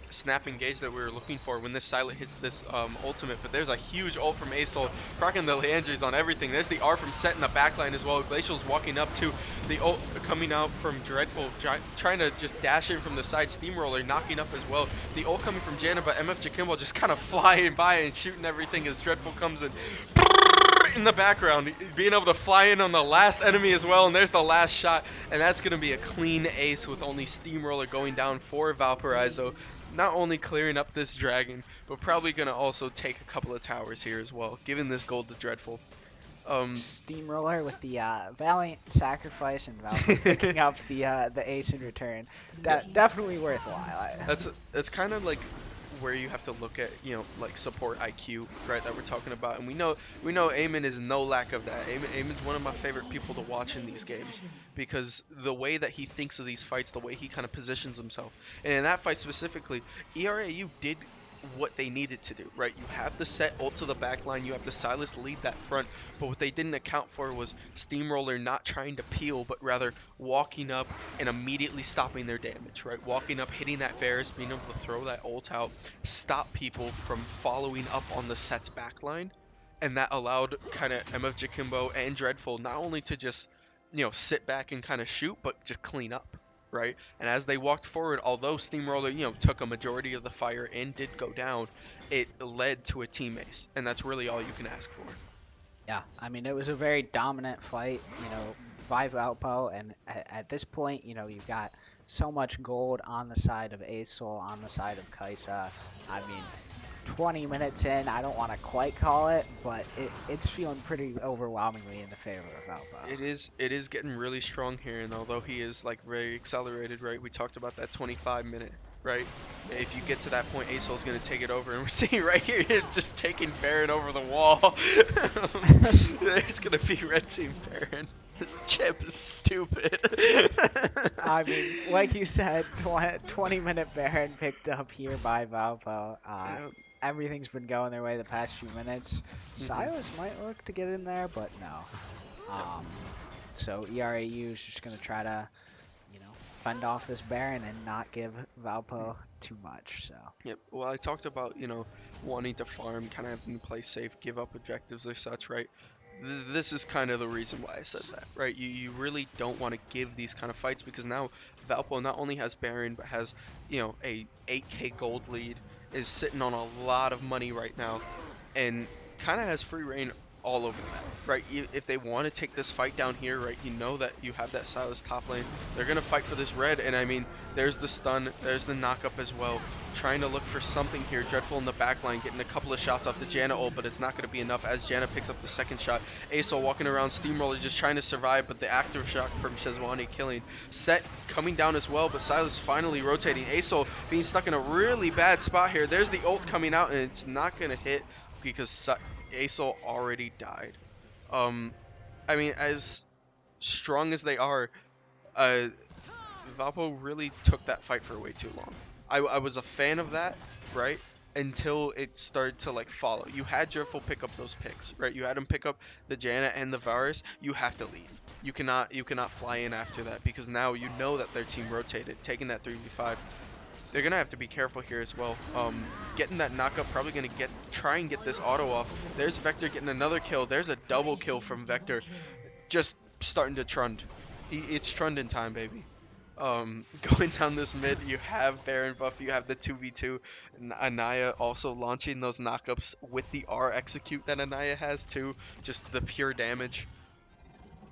snap engage that we were looking for when this Silent hits this ultimate. But there's a huge ult from ASOL, cracking the Landry's on everything. There's the R from Set in the backline as well. Glacial's walking up to the ult coming out from Dreadful, trying to just dash in from the side. Steamroller knocking up as well. The ult coming from Janna, but MF Jakimbo just kind of flying by and shooting everything as Dreadful comes in the background, being able to fly in on the last enemy as well, and there's the last shot, and that's going to be a clean ace with only Steamroller going down for Valparaiso, not only clearing up this dragon, but probably going to also take a couple of towers here as well, giving this gold to Dreadful. Steamroller with the valiant sacrifice and Valpo picking up the ace in return. Definitely worthwhile. That's kind of like where you have to look at, like support IQ, right, that we're talking about. And we know Eamon is no lack of that. Eamon's one of my favorite people to watch in these games because the way that he thinks of these fights, the way he kind of positions himself. And in that fight specifically, ERAU did what they needed to do, right? You have the set ult to the back line, you have the Silas lead that front, but what they didn't account for was Steamroller not trying to peel, but rather walking up and immediately stopping their damage, right? Walking up, hitting that Varus, being able to throw that ult out, stop people from following up on the set's back line, and that allowed kind of MF Jackimbo and Dreadful not only to just, sit back and kind of shoot, but just clean up, right? And as they walked forward, although Steamroller, took a majority of the fire and did go down, it led to a team ace, and that's really all you can ask for. Yeah, I mean, it was a very dominant fight, by Valpo, and at this point, you've got so much gold on the side of Asol, on the side of Kaisa. I mean, 20 minutes in, I don't want to quite call it, but it's feeling pretty overwhelmingly in the favor of Valpo. It is getting really strong here, and although he is like very accelerated, right? We talked about that 25-minute, right? If you get to that point, Asol's gonna take it over, and we're seeing right here him just taking Baron over the wall. There's gonna be red team Baron. This chip is stupid. I mean, like you said, 20-minute Baron picked up here by Valpo. Yep. Everything's been going their way the past few minutes. Mhm. Silas might look to get in there, but no. Yep. So ERAU is just going to try to, fend off this Baron and not give Valpo too much. So Yep. Well, I talked about, wanting to farm, kind of having to play safe, give up objectives or such, right? This is kind of the reason why I said that, right? You really don't want to give these kind of fights because now Valpo not only has Baron, but has, a 8k gold lead, is sitting on a lot of money right now, and kind of has free reign all over the map, right? If they want to take this fight down here, right, you know that you have that Silas top lane. They're going to fight for this red, and I mean, there's the stun, there's the knockup as well. Trying to look for something here. Dreadful in the back line, getting a couple of shots off the Janna ult, but it's not going to be enough as Janna picks up the second shot. Asol walking around Steamroller just trying to survive, but the active shot from Shezwani killing. Set coming down as well, but Silas finally rotating. Asol being stuck in a really bad spot here. There's the ult coming out, and it's not going to hit because Asol already died. I mean, as strong as they are, Valpo really took that fight for way too long. I was a fan of that, right? Until it started to like follow. You had Dreadful pick up those picks, right? You had him pick up the Janna and the Varus. You have to leave. You cannot fly in after that because now you know that their team rotated, taking that 3v5. They're gonna have to be careful here as well. Getting that knockup, probably gonna try and get this auto off. There's Vector getting another kill. There's a double kill from Vector. Just starting to trund. It's trunding time, baby. Going down this mid, you have Baron buff, you have the 2v2. Anaya also launching those knockups with the R execute that Anaya has too. Just the pure damage.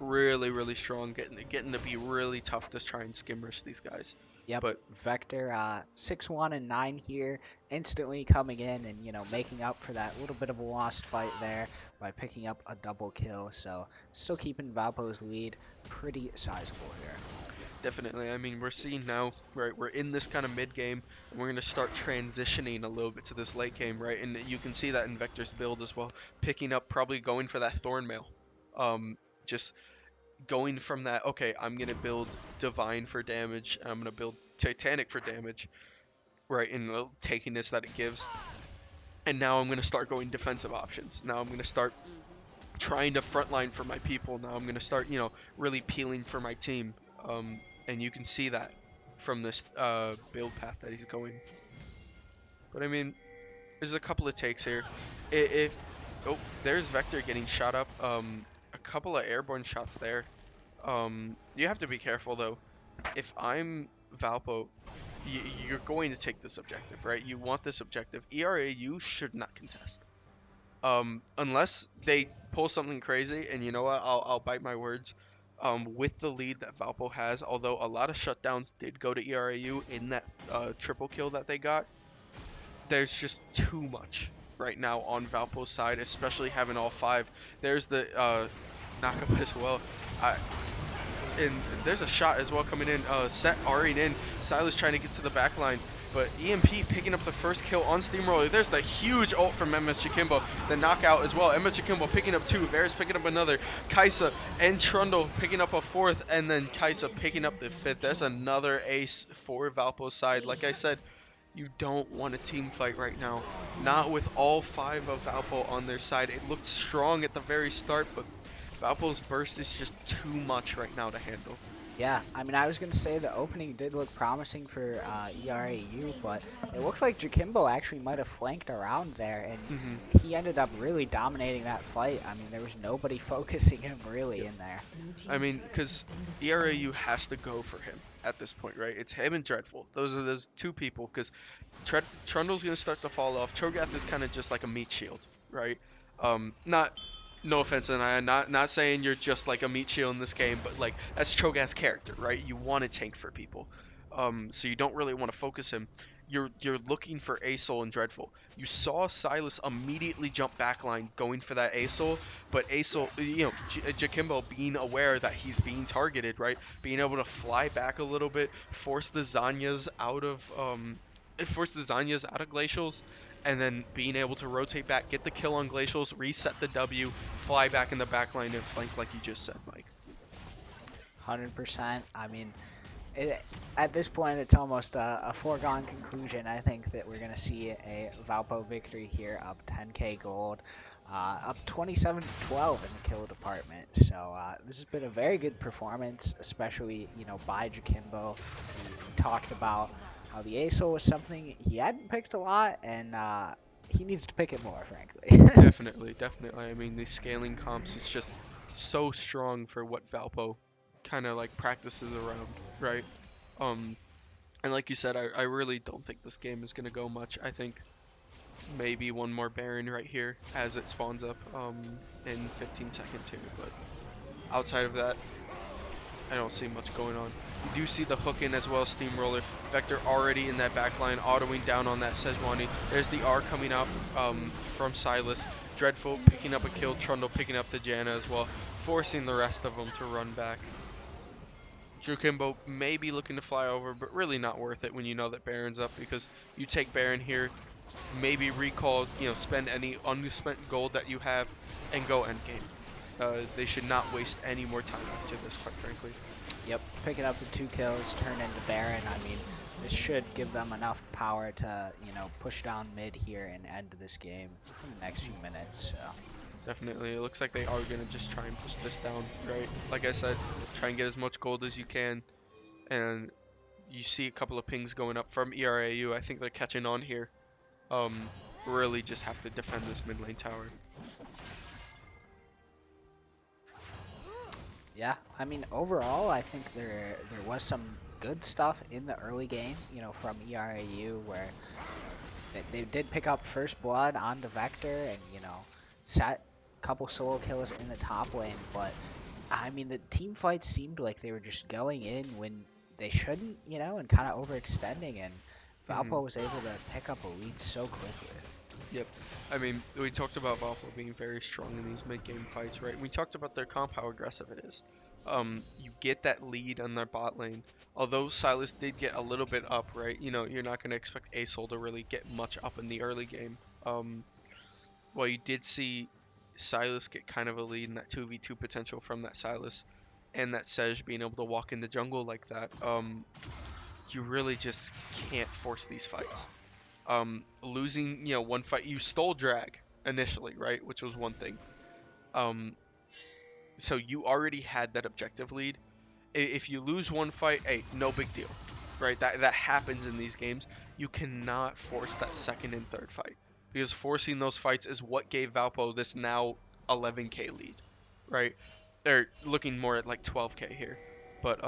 Really, really strong. Getting to be really tough to try and skim rush these guys. yep, But Vector 6-1 and 9 here, instantly coming in and making up for that little bit of a lost fight there by picking up a double kill. So still keeping Valpo's lead pretty sizable here. definitely, I mean, we're seeing now, right, we're in this kind of mid game, and we're going to start transitioning a little bit to this late game, right? And you can see that in Vector's build as well, picking up, probably going for that Thorn Mail. Just going from that, okay, I'm going to build Divine for damage, and I'm going to build Titanic for damage, right, and the takiness that it gives. And now I'm going to start going defensive options. Now I'm going to start trying to frontline for my people. Now I'm going to start, really peeling for my team. And you can see that from this build path that he's going. But I mean, there's a couple of takes here. Oh, there's Vector getting shot up. A couple of airborne shots there. You have to be careful though. If I'm Valpo, you're going to take this objective, right? You want this objective. ERAU should not contest. Unless they pull something crazy, and you know what? I'll bite my words. With the lead that Valpo has, although a lot of shutdowns did go to ERAU in that triple kill that they got, there's just too much right now on Valpo's side, especially having all 5. There's the knockup as well. And there's a shot as well coming in. Set R'ing in. Silas trying to get to the back line. But EMP picking up the first kill on Steamroller. There's the huge ult from MS Jackimbo. The knockout as well. MS Jackimbo picking up 2. Varus picking up another. Kaisa and Trundle picking up a 4th. And then Kaisa picking up the 5th. There's another ace for Valpo's side. Like I said, You don't want a team fight right now. Not with all 5 of Valpo on their side. It looked strong at the very start, but Valpo's burst is just too much right now to handle. Yeah, I mean, I was gonna say the opening did look promising for ERAU, but it looked like Jakimbo actually might have flanked around there, and Hmm. he ended up really dominating that fight. I mean, there was nobody focusing him really Yep. in there. I mean, because ERAU has to go for him at this point, right? It's him and Dreadful. Those are those 2 people, because Trundle's gonna start to fall off. Cho'Gath is kind of just like a meat shield, right? Not no offense, and I'm not saying you're just like a meat shield in this game, but like that's Cho'Gath's character, right? You want to tank for people, so you don't really want to focus him. You're looking for Asol and Dreadful. You saw Silas immediately jump backline going for that Asol, but Asol, Jakimbo being aware that he's being targeted, right? Being able to fly back a little bit, force the Zanyas out of Glacials, and then being able to rotate back, get the kill on Glacials, reset the W, fly back in the backline and flank like you just said, Mike. 100%. I mean, it, at this point, it's almost a foregone conclusion. I think that we're gonna see a Valpo victory here, up 10k gold, up 27 to 12 in the kill department. So this has been a very good performance, especially by Jakimbo. We talked about how the ASO was something he hadn't picked a lot, and he needs to pick it more, frankly. Definitely, definitely. I mean, these scaling comps is just so strong for what Valpo kind of like practices around, right? Um, and like you said, I really don't think this game is gonna go much. I think maybe one more Baron right here as it spawns up in 15 seconds here, but outside of that, I don't see much going on. You do see the hook in as well, Steamroller. Vector already in that back line, autoing down on that Sejuani. There's the R coming out from Silas. Dreadful picking up a kill, Trundle picking up the Janna as well, forcing the rest of them to run back. Drew Kimbo may be looking to fly over, but really not worth it when you know that Baron's up, because you take Baron here, maybe recall, spend any unspent gold that you have, and go endgame. They should not waste any more time after this, quite frankly. Yep, picking up the 2 kills, turn into Baron. I mean, this should give them enough power to, push down mid here and end this game in the next few minutes. So. Definitely, it looks like they are gonna just try and push this down, right? Like I said, try and get as much gold as you can, and you see a couple of pings going up from ERAU. I think they're catching on here. Um, really just have to defend this mid lane tower. Yeah, I mean, overall, I think there was some good stuff in the early game, from ERAU, where they did pick up first blood onto Vector and, set a couple solo kills in the top lane, but I mean, the team fights seemed like they were just going in when they shouldn't, and kind of overextending, and Hmm. Valpo was able to pick up a lead so quickly. Yep. I mean, we talked about Valpo being very strong in these mid-game fights, right? We talked about their comp, how aggressive it is. You get that lead on their bot lane. Although Silas did get a little bit up, right? You're not going to expect Asol to really get much up in the early game. Well, you did see Silas get kind of a lead in that 2v2 potential from that Silas and that Sej being able to walk in the jungle like that. You really just can't force these fights. Losing, one fight, you stole drag initially, right? Which was one thing. Um, so you already had that objective lead. If you lose one fight, hey, no big deal, right? That happens in these games. You cannot force that second and third fight, because forcing those fights is what gave Valpo this now 11k lead, right? They're looking more at like 12k here, but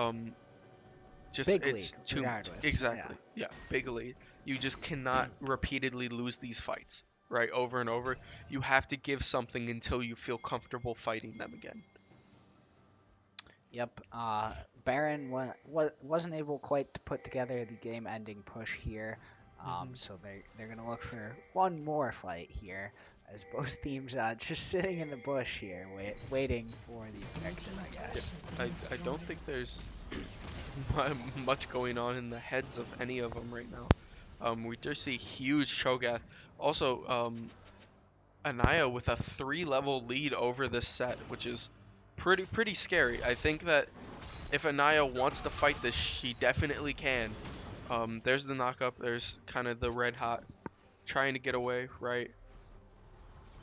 just Big lead, it's too much. regardless. Yeah. Exactly. Yeah, big lead. You just cannot repeatedly lose these fights, right? Over and over. You have to give something until you feel comfortable fighting them again. Yep. Baron wasn't able quite to put together the game-ending push here. Hmm. So they're gonna look for one more fight here, as both teams just sitting in the bush here, waiting for the objective, I Yep. guess. I don't think there's much going on in the heads of any of them right now. We do see huge Cho'Gath. Also, Anaya with a 3-level lead over this set, which is pretty scary. I think that if Anaya wants to fight this, she definitely can. There's the knockup. There's kind of the red hot trying to get away, right?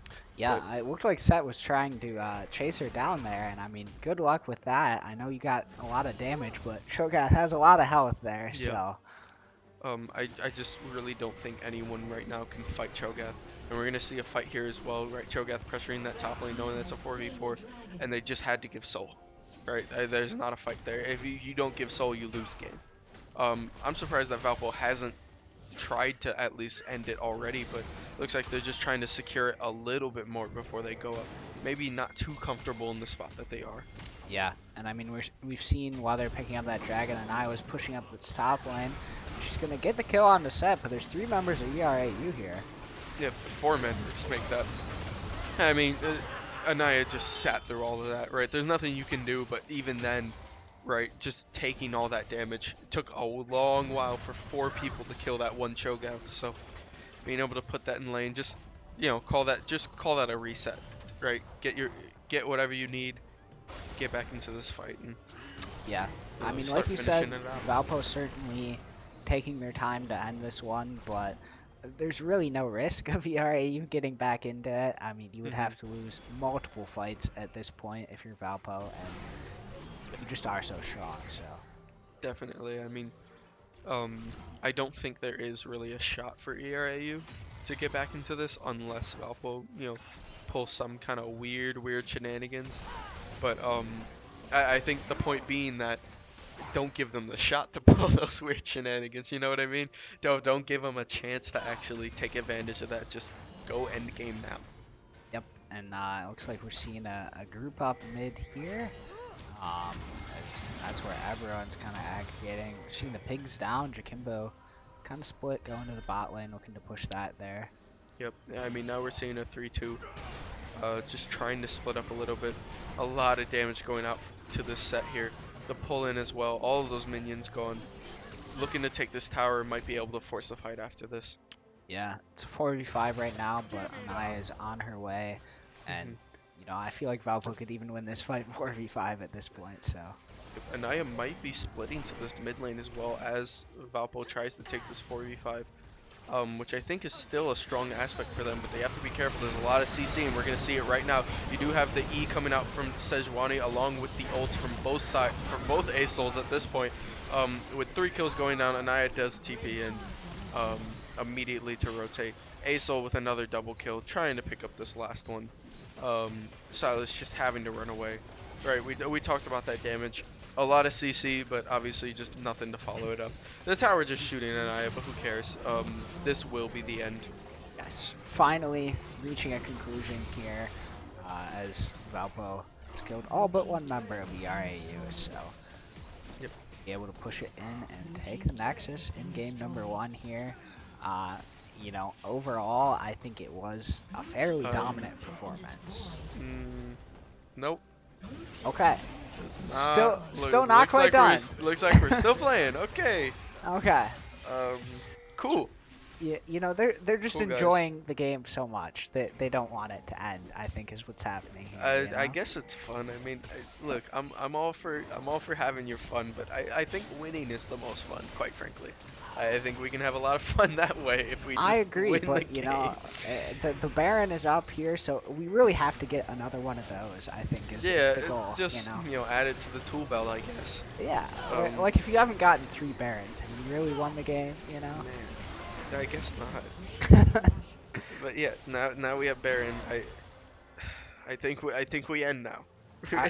But Yeah, it looked like Set was trying to chase her down there, and I mean, good luck with that. I know you got a lot of damage, but Cho'Gath has a lot of health there, yeah, so I just really don't think anyone right now can fight Cho'Gath. And we're gonna see a fight here as well, right? Cho'Gath pressuring that top lane, knowing that's a 4v4, and they just had to give Soul, right? There's not a fight there. If you don't give Soul, you lose the game. I'm surprised that Valpo hasn't tried to at least end it already, but looks like they're just trying to secure it a little bit more before they go up. Maybe not too comfortable in the spot that they are. yeah. And I mean, we've seen while they're picking up that dragon, and I was pushing up its top lane. She's gonna get the kill on the Set, but there's 3 members of ERAU here. Yeah, 4 members make that. I mean, Anaya just sat through all of that, right? There's nothing you can do, but even then, right, just taking all that damage, it took a long while for 4 people to kill that one Cho'Gath. So being able to put that in lane, just call that a reset, right? Get whatever you need, get back into this fight, and Yeah, I mean, start like you said, finishing it out. Valpo certainly taking their time to end this one, but there's really no risk of ERAU getting back into it. I mean, you would Hmm. have to lose multiple fights at this point if you're Valpo, and you just are so strong. So Definitely. I mean, Um, I don't think there is really a shot for ERAU to get back into this unless Valpo, pull some kind of weird shenanigans. But I think the point being that don't give them the shot to pull those weird shenanigans. You know what I mean? Don't give them a chance to actually take advantage of that. Just go end game now. yep, and it looks like we're seeing a group up mid here. Um, that's where everyone's kind of aggregating. We're seeing the pigs down. Jakimbo kind of split, going to the bot lane, looking to push that there. Yep. I mean, now we're seeing a 3-2. Just trying to split up a little bit. A lot of damage going out to this set here. The pull in as well. All of those minions gone. Looking to take this tower. Might be able to force a fight after this. Yeah, it's a 4v5 right now, but Anaya is on her way, and Hmm. I feel like Valpo could even win this fight 4v5 at this point. So Anaya might be splitting to this mid lane as well as Valpo tries to take this 4v5. Which I think is still a strong aspect for them, but they have to be careful. There's a lot of CC, and we're going to see it right now. You do have the E coming out from Sejuani, along with the ults from both sides, from both A-Souls at this point. With 3 kills going down, Anaya does TP in immediately to rotate. A-Soul with another double kill, trying to pick up this last one. Silas just having to run away. Right, we talked about that damage. A lot of CC, but obviously just nothing to follow it up. The tower just shooting Anaya, but who cares? This will be the end. yes, finally reaching a conclusion here, as Valpo has killed all but 1 member of ERAU. So Yep. be able to push it in and take the Nexus in game number 1 here. Overall, I think it was a fairly dominant performance. Nope. Okay. Still Look, not looks quite like done. looks like we're still playing. Okay. Okay. Um, cool. Yeah, they're just Cool, guys. enjoying the game so much that they don't want it to end. I think is what's happening here. I guess it's fun. I mean, look, I'm all for having your fun, but I think winning is the most fun, quite frankly. I think we can have a lot of fun that way if we just I agree, win but the game. the Baron is up here, so we really have to get another one of those. I think is Yeah, the goal. it's just add it to the tool belt, I guess. Yeah, Um, like if you haven't gotten 3 Barons, have you really won the game? Man, I guess not. But yeah, now we have Baron. I think we end now.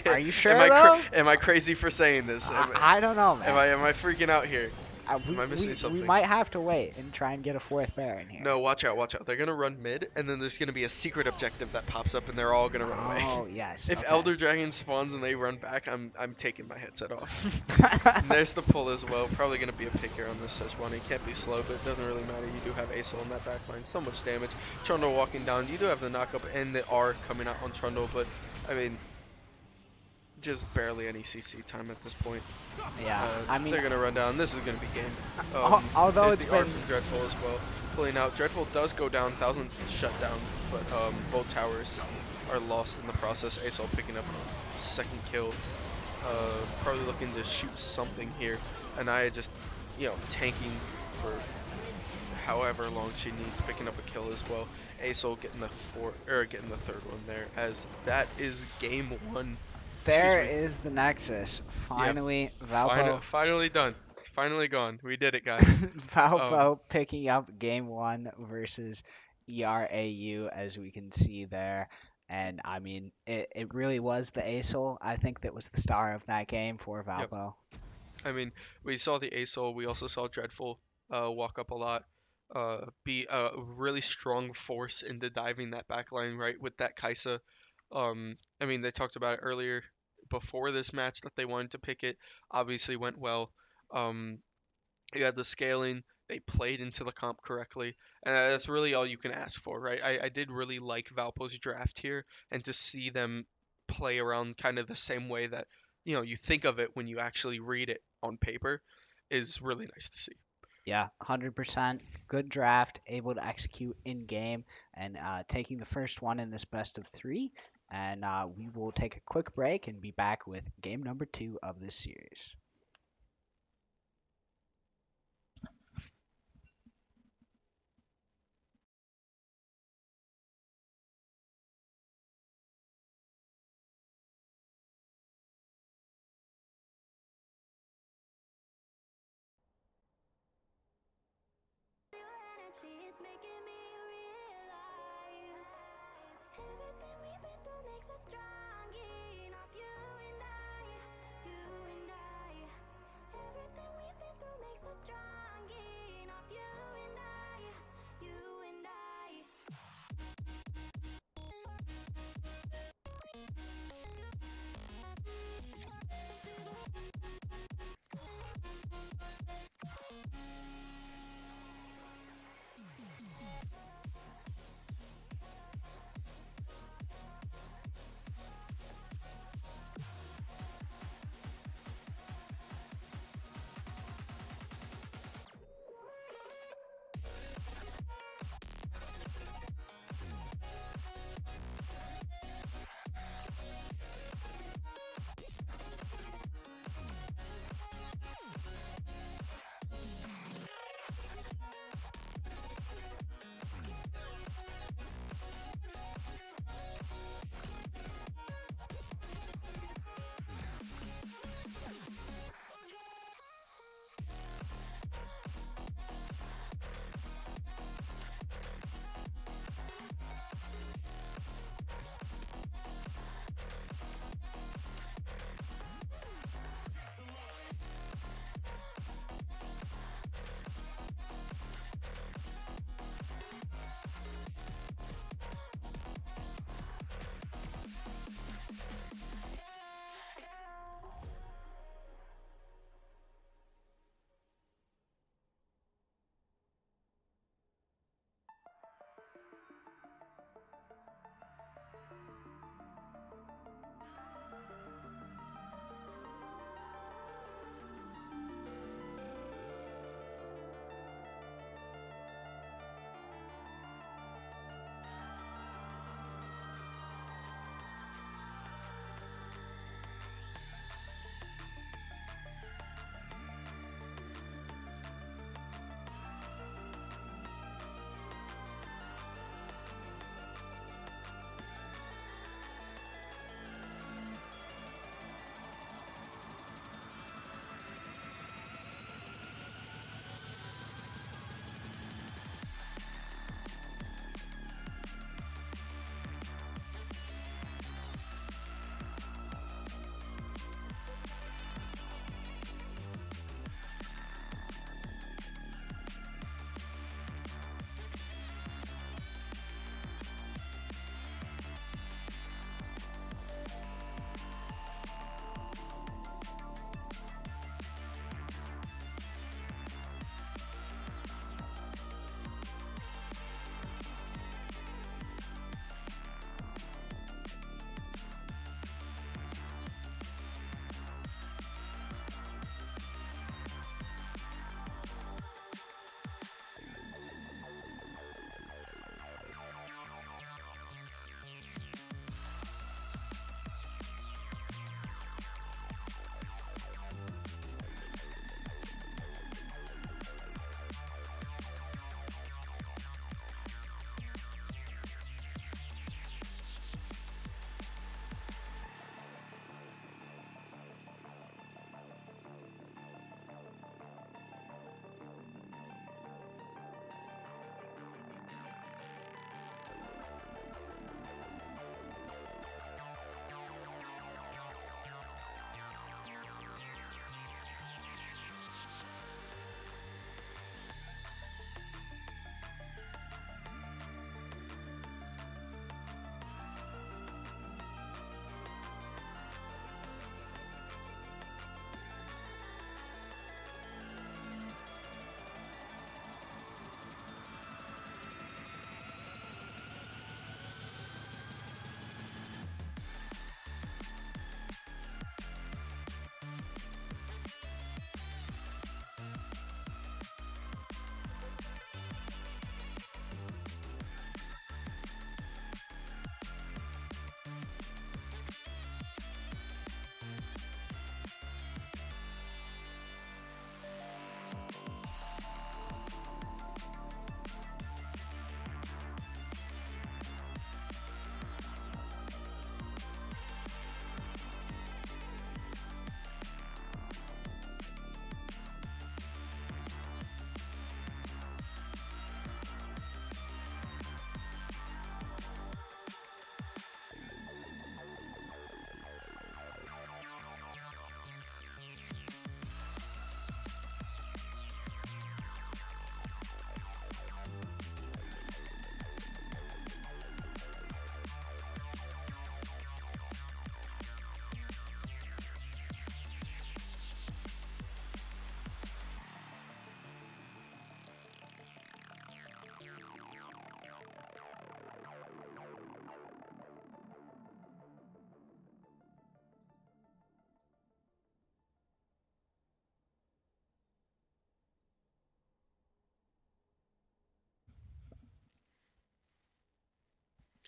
Are you sure am I though? am I crazy for saying this? I don't know, man. Am I freaking out here? We, Am I missing we something? might have to wait and try and get a 4th Baron here. No, watch out, watch out. They're gonna run mid, and then there's gonna be a secret objective that pops up, and they're all gonna run away. Oh yes. If okay. Elder Dragon spawns and they run back, I'm taking my headset off. And there's the pull as well. Probably gonna be a pick here on this Sejuani. It can't be slow, but it doesn't really matter. You do have Aso in that backline. So much damage. Trundle walking down. You do have the knockup and the R coming out on Trundle, but I mean, just barely any CC time at this point. Yeah, I mean, they're gonna run down. This is gonna be game. although there's it's the R been from Dreadful as well, pulling out. Dreadful does go down, 1000 shut down, but both towers are lost in the process. Asol picking up second kill. Probably looking to shoot something here. Anaya just tanking for however long she needs, picking up a kill as well. Aesol getting the getting the third one there, as that is game one. Excuse There me. is the Nexus. Yep. Finally, Valpo Finally done. Finally gone. We did it, guys. Um, Valpo picking up game one versus ERAU, as we can see there. And I mean, it really was the ASOL, I think, that was the star of that game for yep. Valpo. I mean, we saw the Aesol. We also saw Dreadful walk up a lot, be a really strong force into diving that back line, right, with that Kaisa. I mean, they talked about it earlier before this match that they wanted to pick it. Obviously went well. Um, you had the scaling. They played into the comp correctly, and that's really all you can ask for, right? I did really like Valpo's draft here, and to see them play around kind of the same way that you think of it when you actually read it on paper is really nice to see. Yeah, 100%. Good draft, able to execute in game, and taking the first one in this best of three. And we will take a quick break and be back with game number two of this series. It's making me realize everything we've been through makes us strong enough. You and I, you and I. Everything we've been through makes us strong enough. You and I, you and I.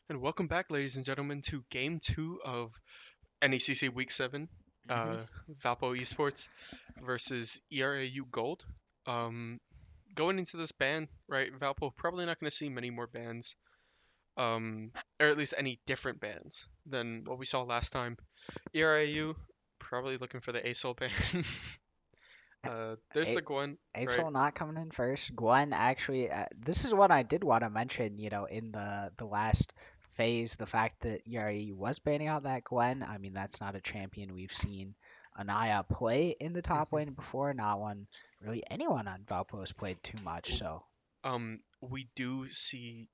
And welcome back, ladies and gentlemen, to Game 2 of NECC Week 7, Hmm. Valpo Esports versus ERAU Gold. Um, Going into this ban, right, Valpo probably not going to see many more bans, or at least any different bans than what we saw last time. ERAU probably looking for the ASOL ban. There's the A- Gwen, right? Aesol not coming in first. Gwen actually, this is what I did want to mention. In the last phase, the fact that Yari was banning out that Gwen. I mean, that's not a champion we've seen Anaya play in the top Mhm. lane before. Not one really anyone on Valpo has played too much. So We do see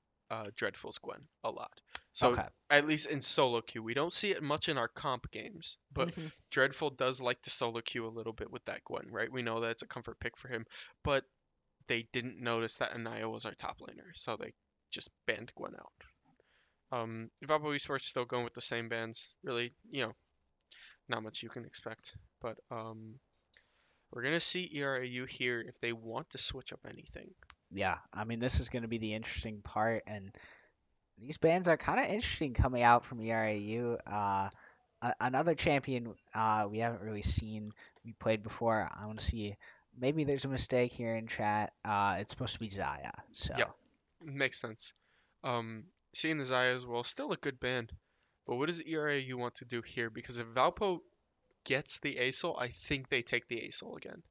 Dreadful's Gwen a lot. So okay. at least in solo queue, we don't see it much in our comp games, but Hmm. Dreadful does like to solo queue a little bit with that Gwen, right? We know that it's a comfort pick for him, but they didn't notice that Anaya was our top laner, so they just banned Gwen out. Valpo Esports still going with the same bans. Really, not much you can expect. But we're gonna see ERAU here if they want to switch up anything. Yeah, I mean, this is going to be the interesting part, and these bands are kind of interesting coming out from ERAU. Another champion we haven't really seen we played before. I want to see maybe there's a mistake here in chat. It's supposed to be Zaya. So Yep, makes sense. Um, Seeing the Zaya as well, still a good band. But what does ERAU want to do here? Because if Valpo gets the ASOL, I think they take the ASOL again.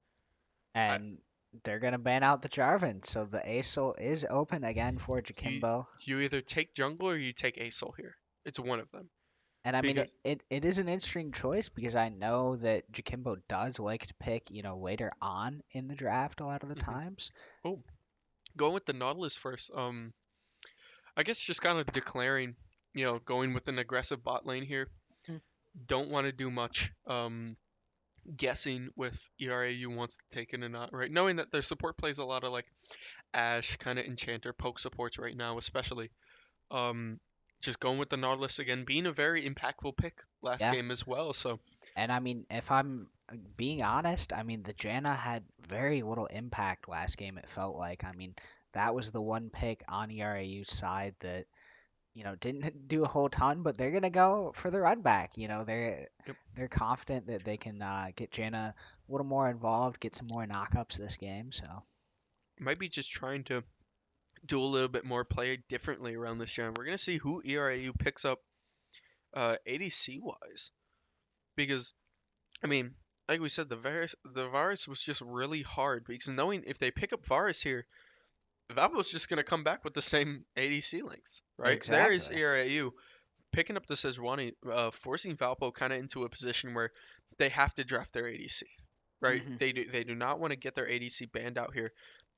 I, and they're gonna ban out the Jarvan. So the ASOL is open again for you Jakimbo. you either take jungle or you take ASOL here. It's one of them. And I mean, Because it is an interesting choice because I know that Jakimbo does like to pick, later on in the draft a lot of the mhm. times. Oh, going with the Nautilus first. I guess just kind of declaring, going with an aggressive bot lane here. Mm. Don't want to do much. Guessing with ERAU wants to take it or not, right? Knowing that their support plays a lot of like Ash kind of enchanter poke supports right now, especially. Um, just going with the Nautilus again, being a very impactful pick last Yeah. game as well. So And I mean, if I'm being honest, I mean, the Janna had very little impact last game, it felt like. I mean, that was the one pick on ERAU's side that, didn't do a whole ton, but they're gonna go for the run back. yep, They're confident that they can get Janna a little more involved, get some more knockups this game. So might be just trying to do a little bit more play differently around this gen. We're gonna see who ERAU picks up ADC wise, because I mean, like we said, the Varus was just really hard because knowing if they pick up Varus here, Valpo's just gonna come back with the same ADC lengths, right? There is exactly. ERAU picking up the Sejuani, forcing Valpo kind of into a position where they have to draft their ADC, right? Hmm. They do not want to get their ADC banned out here.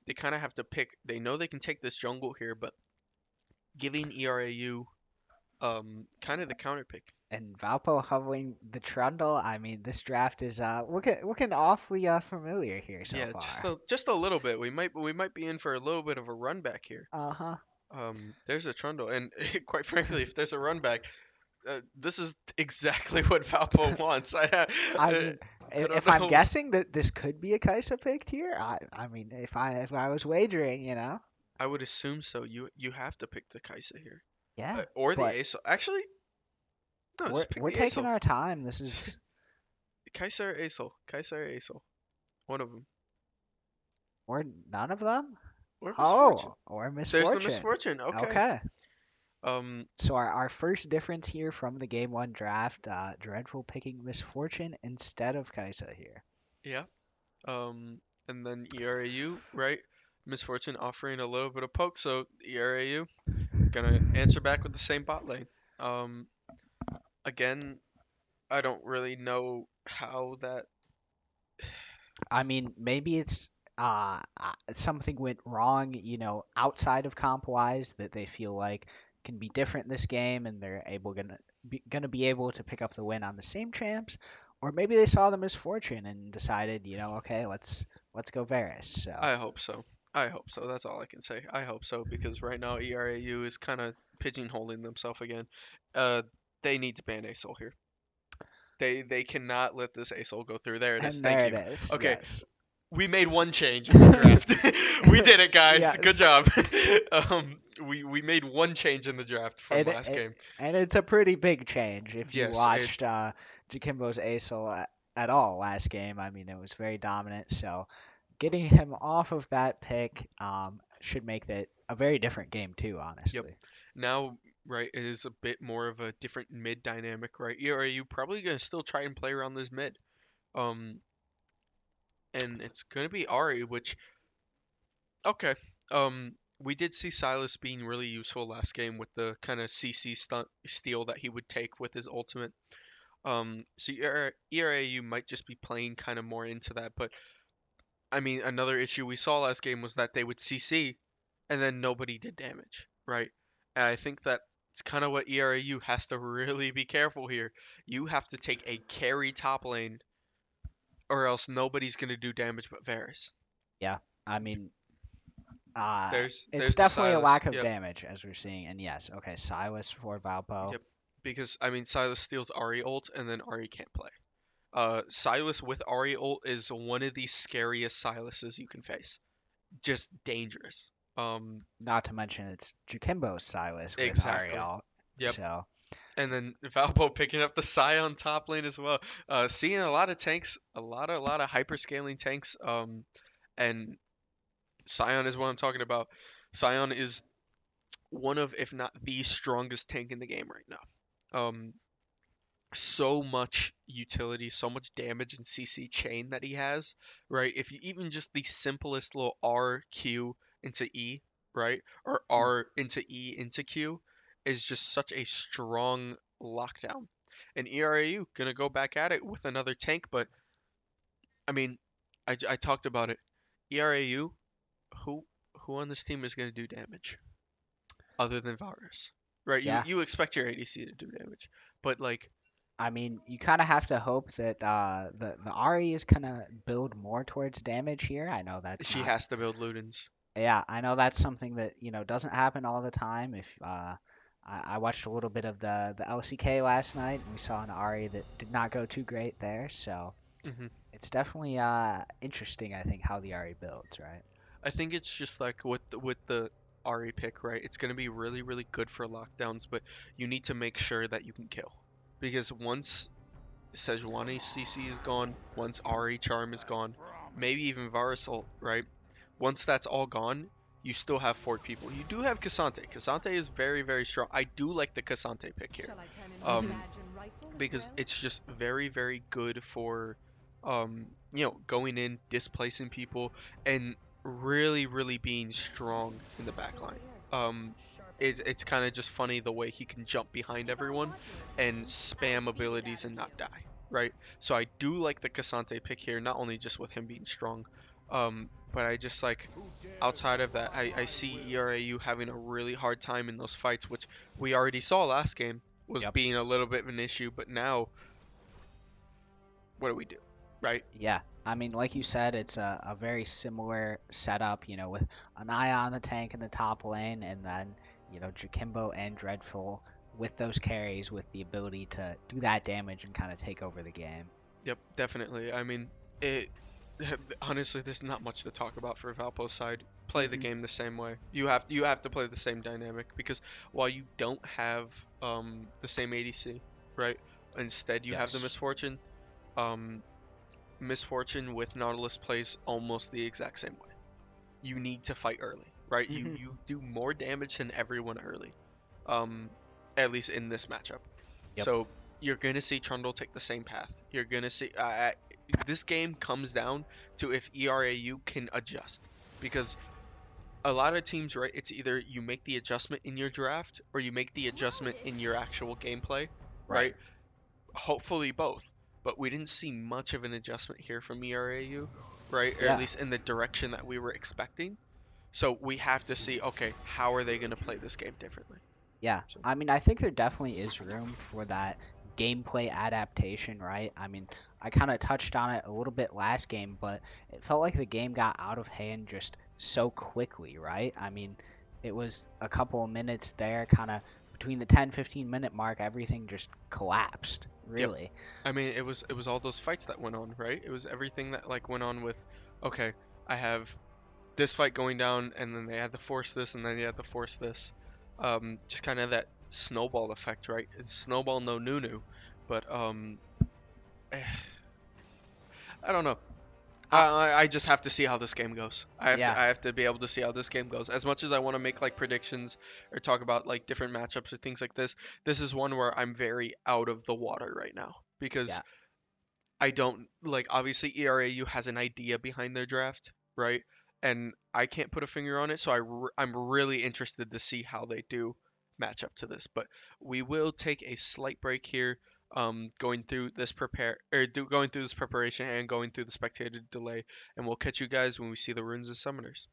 They kind of have to pick. They know they can take this jungle here, but giving ERAU kind of the counter pick. And Valpo hovering the Trundle. I mean, this draft is looking awfully familiar here so Yeah, just far. a little bit. We might be in for a little bit of a run back here. Uh huh. There's a Trundle, and quite frankly, if there's a run back, this is exactly what Valpo wants. I I mean, I don't if I'm know. guessing that this could be a Kaisa picked here, I mean, if I was wagering, I would assume so. You have to pick the Kaisa here, yeah. or the But Aso. Actually, no, we're just pick we're the taking Aso. our time. This is Kaisa or Aso. Kaisa or Aso. One of them. or none of them. Or Misfortune. Oh, or There's the misfortune. Misfortune. Okay. Okay. Um. So our first difference here from the game one draft, Dreadful picking misfortune instead of Kaisa here. Yeah. Um. And then ERAU, right? Misfortune offering a little bit of poke, so ERAU gonna answer back with the same bot lane. Um. Again, I don't really know how that. I mean, maybe it's something went wrong, outside of comp wise that they feel like can be different this game, and they're gonna be able to pick up the win on the same champs, or maybe they saw the misfortune and decided, okay, let's go Varus. So I hope so. I hope so. That's all I can say. I hope so because right now ERAU is kind of pigeonholing themselves again. Uh, they need to ban ASOL here. They cannot let this ASOL go through. There it is. and Thank there it you. is. Okay, Yes. we made one change in the draft. We did it, guys. Good Yes. job. We we made one change in the draft from And last game. and it's a pretty big change if you Yes, it watched Jakimbo's ASOL at all last game. I mean, it was very dominant. So getting him off of that pick should make it a very different game too, yep. honestly. Now, right, it is a bit more of a different mid dynamic, right? ERAU probably gonna still try and play around this mid. Um, and it's gonna be Ari, which okay. We did see Silas being really useful last game with the kind of CC stunt steal that he would take with his ultimate. So ERAU might just be playing kind of more into that, but I mean, another issue we saw last game was that they would CC and then nobody did damage, right? And I think that it's kind of what ERAU has to really be careful here. You have to take a carry top lane, or else nobody's gonna do damage but Varus. Yeah, I mean, it's There's the definitely a Silas. lack of Yep, damage as we're seeing. And yes, okay, Silas for Valpo. yep. Because I mean, Silas steals Ari ult, and then Ari can't play. Silas with Ari ult is one of the scariest Silases you can face. Just dangerous. Not to mention it's Jakimbo's Silas with Exactly. Ariel. Yep. So And then Valpo picking up the Scion top lane as well. Seeing a lot of tanks, a lot of hyperscaling tanks. And Scion is what I'm talking about. Scion is one of, if not the strongest tank in the game right now. So much utility, so much damage and CC chain that he has, right? If you even just the simplest little R Q into E, right? Or mm, R into E into Q is just such a strong lockdown. And ERAU gonna go back at it with another tank, but I mean, I talked about it. ERAU, who who on this team is gonna do damage other than Varus, right? You yeah, you expect your ADC to do damage, but like I mean, you kind of have to hope that the Ari is gonna build more towards damage here. I know that's she not. has to build Ludens. Yeah, I know that's something that doesn't happen all the time. If I watched a little bit of the LCK last night, and we saw an Ari that did not go too great there. So hmm it's definitely interesting. I think how the Ari builds, right? I think it's just like with the Ari pick, right? It's gonna be really, really good for lockdowns, but you need to make sure that you can kill. Because once Sejuani CC is gone, once Ari Charm is gone, maybe even Varus ult, right? Once that's all gone, you still have four people. You do have Cassante. Cassante is very, very strong. I do like the Cassante pick here. Hmm. Because it's just very, very good for, going in, displacing people, and really, really being strong in the back line. It's kind of just funny the way he can jump behind everyone and spam abilities and not die, right? So I do like the Cassante pick here, not only just with him being strong, but I just like outside of that, I see ERAU having a really hard time in those fights, which we already saw last game was Yep. being a little bit of an issue, but now what do we do, right? Yeah. I mean, like you said, it's a very similar setup, with an eye on the tank in the top lane, and then, Jakimbo and Dreadful with those carries with the ability to do that damage and kind of take over the game. Yep, definitely. I mean, it honestly, there's not much to talk about for Valpo's side. Play the Hmm. game the same way. You have to play the same dynamic because while you don't have the same ADC, right? Instead, you have the Yes. misfortune. Um, misfortune with Nautilus plays almost the exact same way. You need to fight early, right? You Hmm. you do more damage than everyone early, um, at least in this matchup. Yep. So you're gonna see Trundle take the same path. You're gonna see this game comes down to if ERAU can adjust, because a lot of teams, right? It's either you make the adjustment in your draft or you make the adjustment in your actual gameplay, Right. right? Hopefully both. But we didn't see much of an adjustment here from ERAU, right? Or at Yeah. least in the direction that we were expecting. So we have to see, okay, how are they going to play this game differently? Yeah, So, I mean, I think there definitely is room for that gameplay adaptation, right? I mean, I kind of touched on it a little bit last game, but it felt like the game got out of hand just so quickly, right? I mean, it was a couple of minutes there, kind of between the 10-15 minute mark, everything just collapsed, yep. really. I mean, it was all those fights that went on, right? It was everything that like went on with, okay, I have this fight going down, and then they had to force this, and then they had to force this. Just kind of that snowball effect, right? It's snowball no Nunu, but eh, I don't know. Uh, I just have to see how this game goes. yeah. I have to be able to see how this game goes. As much as I want to make like predictions or talk about like different matchups or things like this is one where I'm very out of the water right now because Yeah. I don't like obviously ERAU has an idea behind their draft, right? And I can't put a finger on it, so I'm really interested to see how they do match up to this. But we will take a slight break here, going through this going through this preparation and going through the spectator delay, and we'll catch you guys when we see the runes and summoners.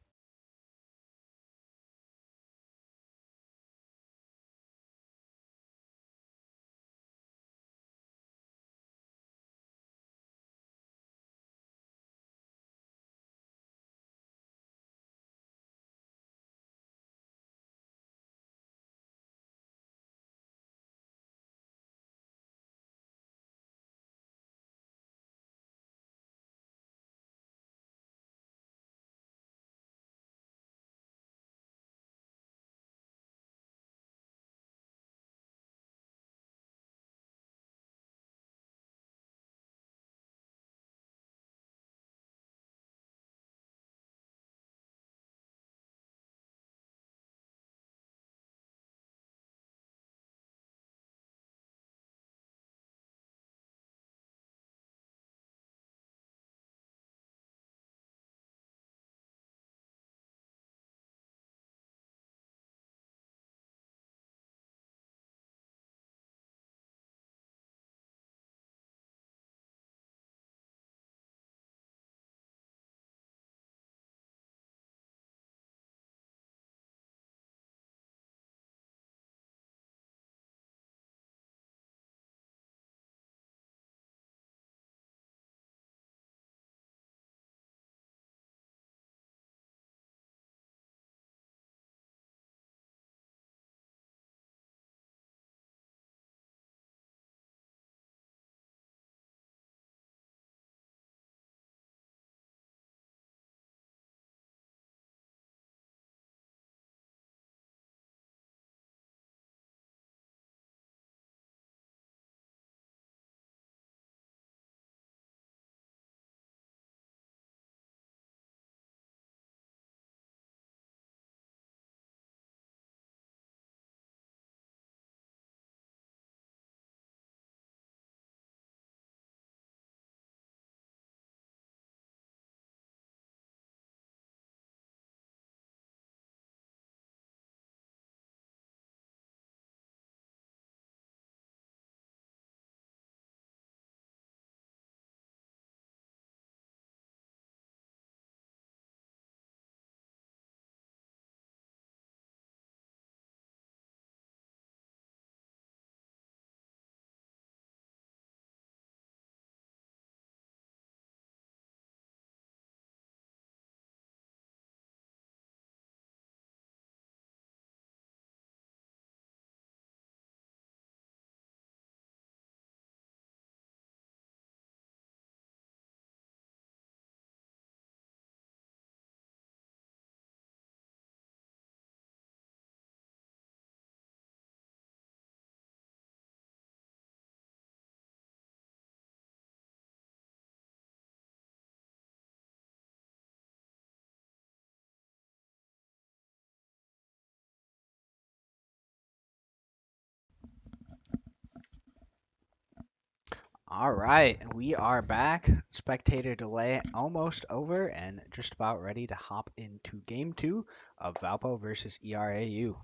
All right, we are back. Spectator delay almost over and just about ready to hop into game two of Valpo versus ERAU.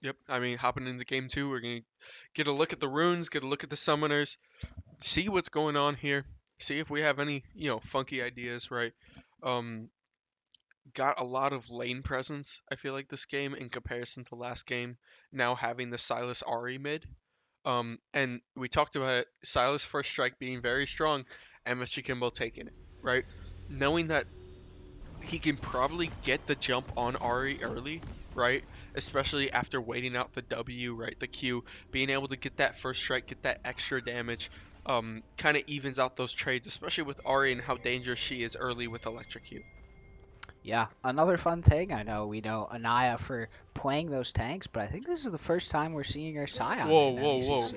Yep, I mean hopping into game two, we're gonna get a look at the runes, get a look at the summoners, see what's going on here, see if we have any funky ideas, right? Um, got a lot of lane presence. I feel like this game in comparison to last game, now having the Silas Ari mid. And we talked about it, Silas first strike being very strong, MSG Kimbo taking it, right? Knowing that he can probably get the jump on Ari early, right? Especially after waiting out the W, right? The Q, being able to get that first strike, get that extra damage, kind of evens out those trades, especially with Ari and how dangerous she is early with electrocute. Yeah, another fun thing. I know we know Anaya for playing those tanks, but I think this is the first time we're seeing her Scion Whoa, in whoa, whoa. NECC.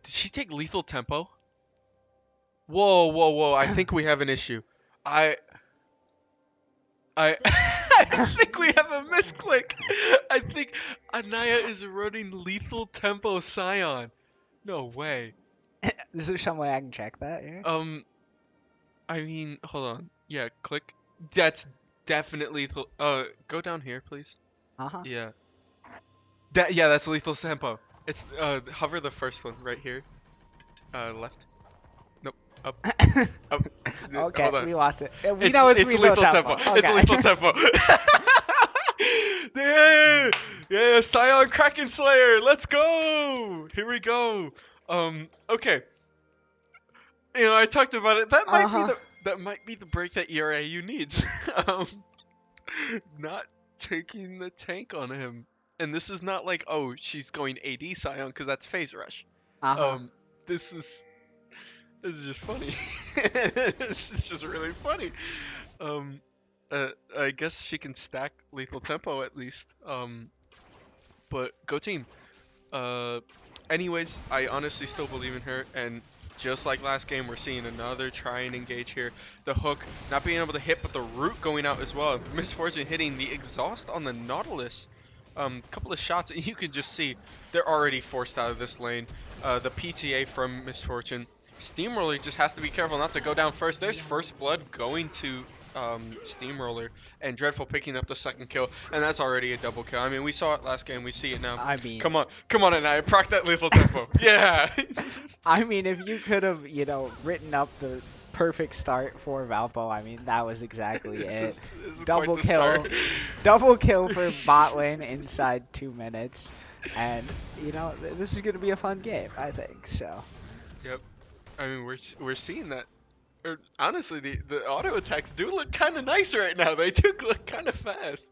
Did she take lethal tempo? Whoa, whoa, whoa. I think we have an issue. I I I think we have a misclick. I think Anaya is running lethal tempo Scion. No way. Is there some way I can check that here? Um I mean, hold on. Yeah, click. That's definitely lethal. Go down here, please. Uh-huh. Yeah. Yeah, that's lethal tempo. It's hover the first one right here. Left. Nope. Up. Up. Okay, Hold on. we lost it. We know it's lethal tempo. It's Okay. lethal tempo. Yeah, yeah, Scion Kraken Slayer. Let's go. Here we go. Okay. I talked about it. Uh-huh. That might be the break that ERAU needs. um, not taking the tank on him. And this is not like, oh, she's going AD Scion because that's phase rush. Uh-huh. This is just funny. This is just really funny. Um, I guess she can stack lethal tempo at least. But go team. Uh, anyways, I honestly still believe in her, and just like last game, we're seeing another try and engage here. The hook not being able to hit, but the root going out as well. Misfortune hitting the exhaust on the Nautilus. Couple of shots, and you can just see they're already forced out of this lane. The PTA from Misfortune. Steamroller just has to be careful not to go down first. There's first blood going to Steamroller, and Dreadful picking up the second kill, and that's already a double kill. I mean, we saw it last game, we see it now. I mean, Come on, and I proc that lethal tempo. Yeah. I mean, if you could have, written up the perfect start for Valpo, I mean, that was exactly This it. is Double quite the kill. start. Double kill for bot lane inside 2 minutes. And, this is going to be a fun game, I think, so. Yep. I mean, we're seeing that. Honestly, the auto attacks do look kind of nice right now. They do look kind of fast.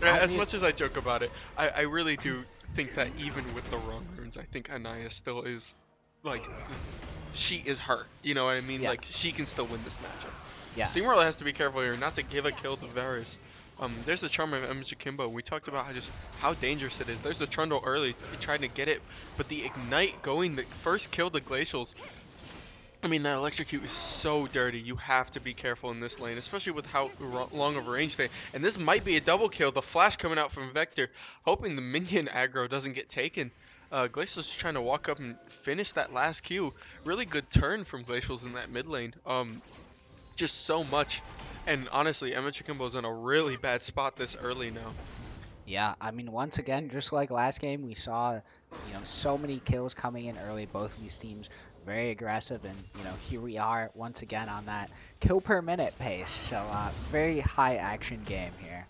As much as I joke about it, I really do think that even with the wrong runes, I think Anaya still is, like, she is her. You know what I mean? Yeah. Like, she can still win this matchup. Yeah. Steamroller has to be careful here not to give a kill to Varus. There's the charm of Emma Kimbo. We talked about how dangerous it is. There's the Trundle early, trying to get it, but the Ignite going, the first kill the Glacials. I mean, that electrocute is so dirty. You have to be careful in this lane, especially with how long of a range they. And this might be a double kill. The flash coming out from Vector, hoping the minion aggro doesn't get taken. Glacial's just trying to walk up and finish that last Q. Really good turn from Glacial's in that mid lane. Just so much. And honestly, Emma Chikimbo's in a really bad spot this early now. Yeah, I mean, once again, just like last game, we saw, so many kills coming in early. Both of these teams very aggressive, and, here we are once again on that kill per minute pace. So, very high action game here.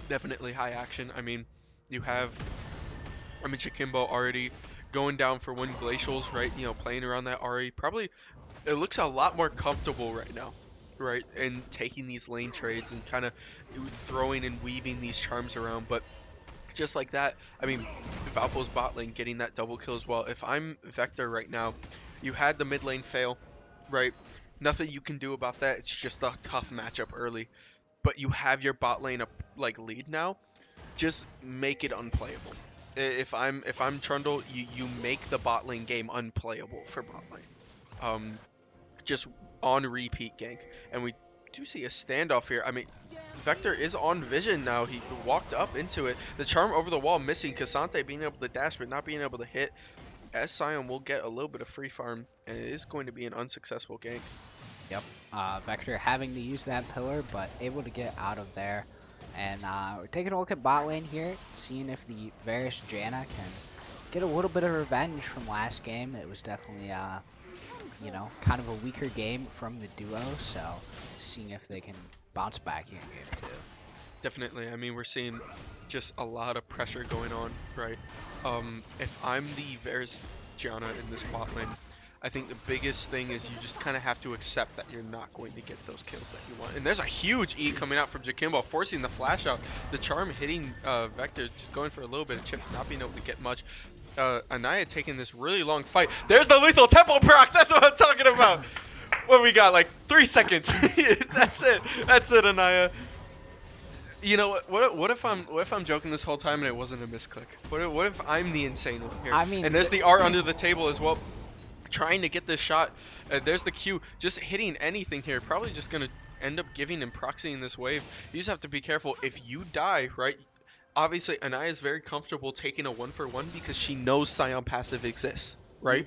Definitely high action. I mean, you have Emma Chikimbo already going down for one Glacials, right? Playing around that RE. Probably, it looks a lot more comfortable right now, right? And taking these lane trades and kind of throwing and weaving these charms around. But just like that, I mean, Valpo's bot lane getting that double kill as well. If I'm Vector right now, you had the mid lane fail, right? Nothing you can do about that. It's just a tough matchup early. But you have your bot lane up lead now. Just make it unplayable. If I'm Trundle, you make the bot lane game unplayable for bot lane. Just on repeat gank, and we do see a standoff here. I mean, Vector is on vision now. He walked up into it. The charm over the wall missing. Cassante being able to dash but not being able to hit. As Scion will get a little bit of free farm, and it is going to be an unsuccessful gank. Yep. Vector having to use that pillar, but able to get out of there. And we're taking a look at bot lane here, seeing if the Varus Janna can get a little bit of revenge from last game. It was definitely, kind of a weaker game from the duo, so seeing if they can bounce back here in game 2. Definitely. I mean, we're seeing just a lot of pressure going on, right? If I'm the Varus Janna in this bot lane, I think the biggest thing is you just kind of have to accept that you're not going to get those kills that you want. And there's a huge E coming out from Jakimbo, forcing the flash out. The charm hitting Vector, just going for a little bit of chip, not being able to get much. Anaya taking this really long fight. There's the lethal tempo proc. That's what I'm talking about. What we got? Like 3 seconds. That's it. That's it, Anaya. You know what? What if I'm joking this whole time and it wasn't a misclick? What if I'm the insane one here? I mean, And there's the R under the table as well, trying to get this shot. There's the Q, just hitting anything here. Probably just gonna end up giving and proxying this wave. You just have to be careful. If you die, right? Obviously, Anaya is very comfortable taking a 1-for-1 because she knows Scion passive exists, right?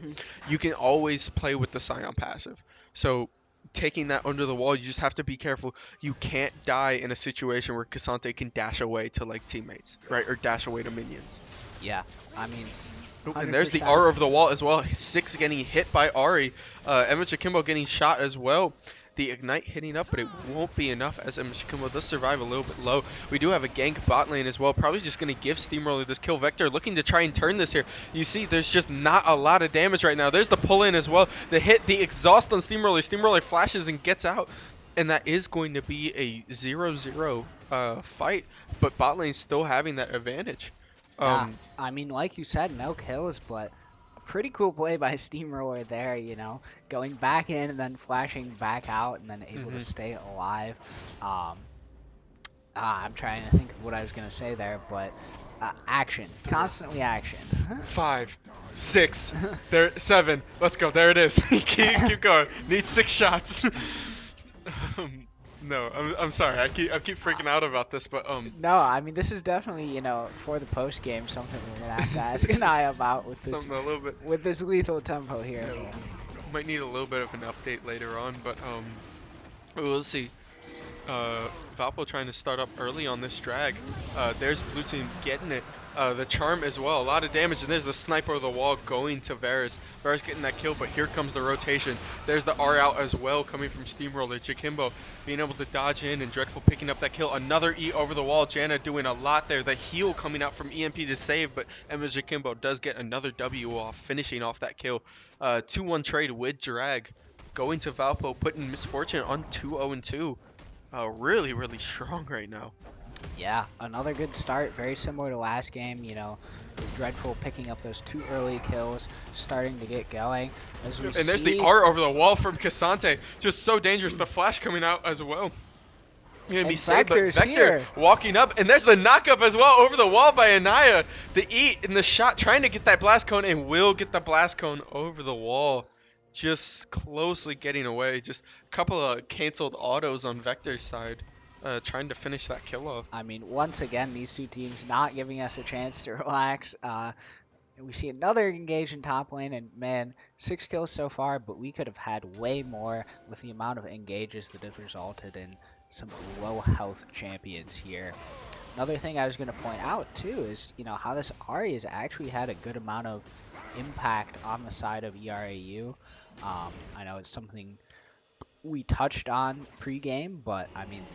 You can always play with the Scion passive. So taking that under the wall, you just have to be careful. You can't die in a situation where Cassante can dash away to like teammates, right? Or dash away to minions. yeah. I mean, Oop, and there's the 100%. R over the wall as well. 6 getting hit by Ari. Emma Chikimbo getting shot as well. The Ignite hitting up, but it won't be enough as Emma Chikimbo does survive a little bit low. We do have a gank bot lane as well. Probably just going to give Steamroller this kill. Vector looking to try and turn this here. You see, there's just not a lot of damage right now. There's the pull in as well. The hit, the exhaust on Steamroller. Steamroller flashes and gets out. And that is going to be a 0-0 fight, but bot lane still having that advantage. Yeah, I mean, like you said, no kills, but a pretty cool play by Steamroller there, you know, going back in and then flashing back out and then able to stay alive. I'm trying to think of what I was going to say there, but action, constantly action. 5, 6, there, 7. Let's go. There it is. keep going. Need 6 shots. No, I'm sorry. I keep freaking out about this, but No, I mean, this is definitely, you know, for the post game, something we're going to have to ask an eye about with this, something a little bit. with this lethal tempo here. Yeah. Might need a little bit of an update later on, but we'll see. Valpo trying to start up early on this drag. There's blue team getting it. The charm as well, a lot of damage, and there's the sniper of the wall going to Varus. Varus getting that kill, but here comes the rotation. There's the R out as well coming from Steamroller. Chikimbo being able to dodge in, and Dreadful picking up that kill. Another E over the wall. Janna doing a lot there. The heal coming out from EMP to save, but Emma Chikimbo does get another W off, finishing off that kill. 2-1 trade with drag. Going to Valpo, putting Misfortune on 2-0-2. Really, really strong right now. Yeah, another good start, very similar to last game, you know, with Dreadful picking up those 2 early kills, starting to get going. As we And there's see, the R over the wall from Cassante, just so dangerous. The flash coming out as well. You're gonna be safe, but Vector's Vector here. walking up, and there's the knockup as well over the wall by Anaya. The E in the shot, trying to get that blast cone, and will get the blast cone over the wall. Just closely getting away. Just a couple of canceled autos on Vector's side. Trying to finish that kill off. I mean, once again, these 2 teams not giving us a chance to relax. We see another engage in top lane, and man, 6 kills so far, but we could have had way more with the amount of engages that have resulted in some low health champions here. Another thing I was going to point out too is, you know, how this Ahri has actually had a good amount of impact on the side of ERAU. I know it's something we touched on pre-game, but I mean,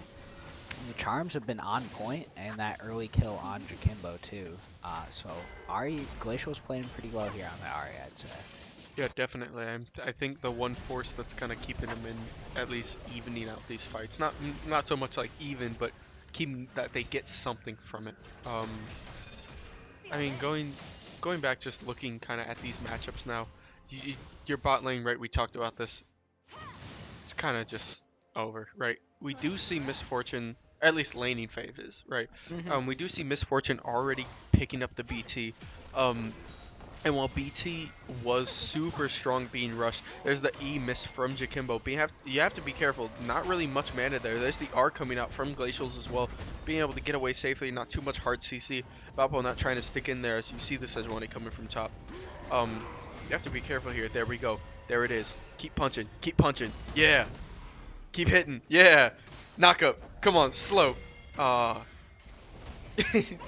the charms have been on point, and that early kill on Jakimbo too. So Ahri, Glacial's playing pretty well here on the Ahri, I'd say. Yeah, definitely. I think the one force that's kind of keeping him in, at least evening out these fights. Not so much like even, but keeping that they get something from it. I mean, going back, just looking kind of at these matchups now. Your bot lane, right? We talked about this. It's kind of just over, right? We do see Misfortune, at least laning phases, right? We do see Misfortune already picking up the BT. And while BT was super strong being rushed, there's the E miss from Jakimbo. You have to be careful. Not really much mana there. There's the R coming out from Glacials as well. Being able to get away safely, not too much hard CC. Valpo not trying to stick in there as you see the Sejuani coming from top. You have to be careful here. There we go. There it is. Keep punching. Keep punching. Yeah. Keep hitting. Yeah. Knock up. Come on. Slow.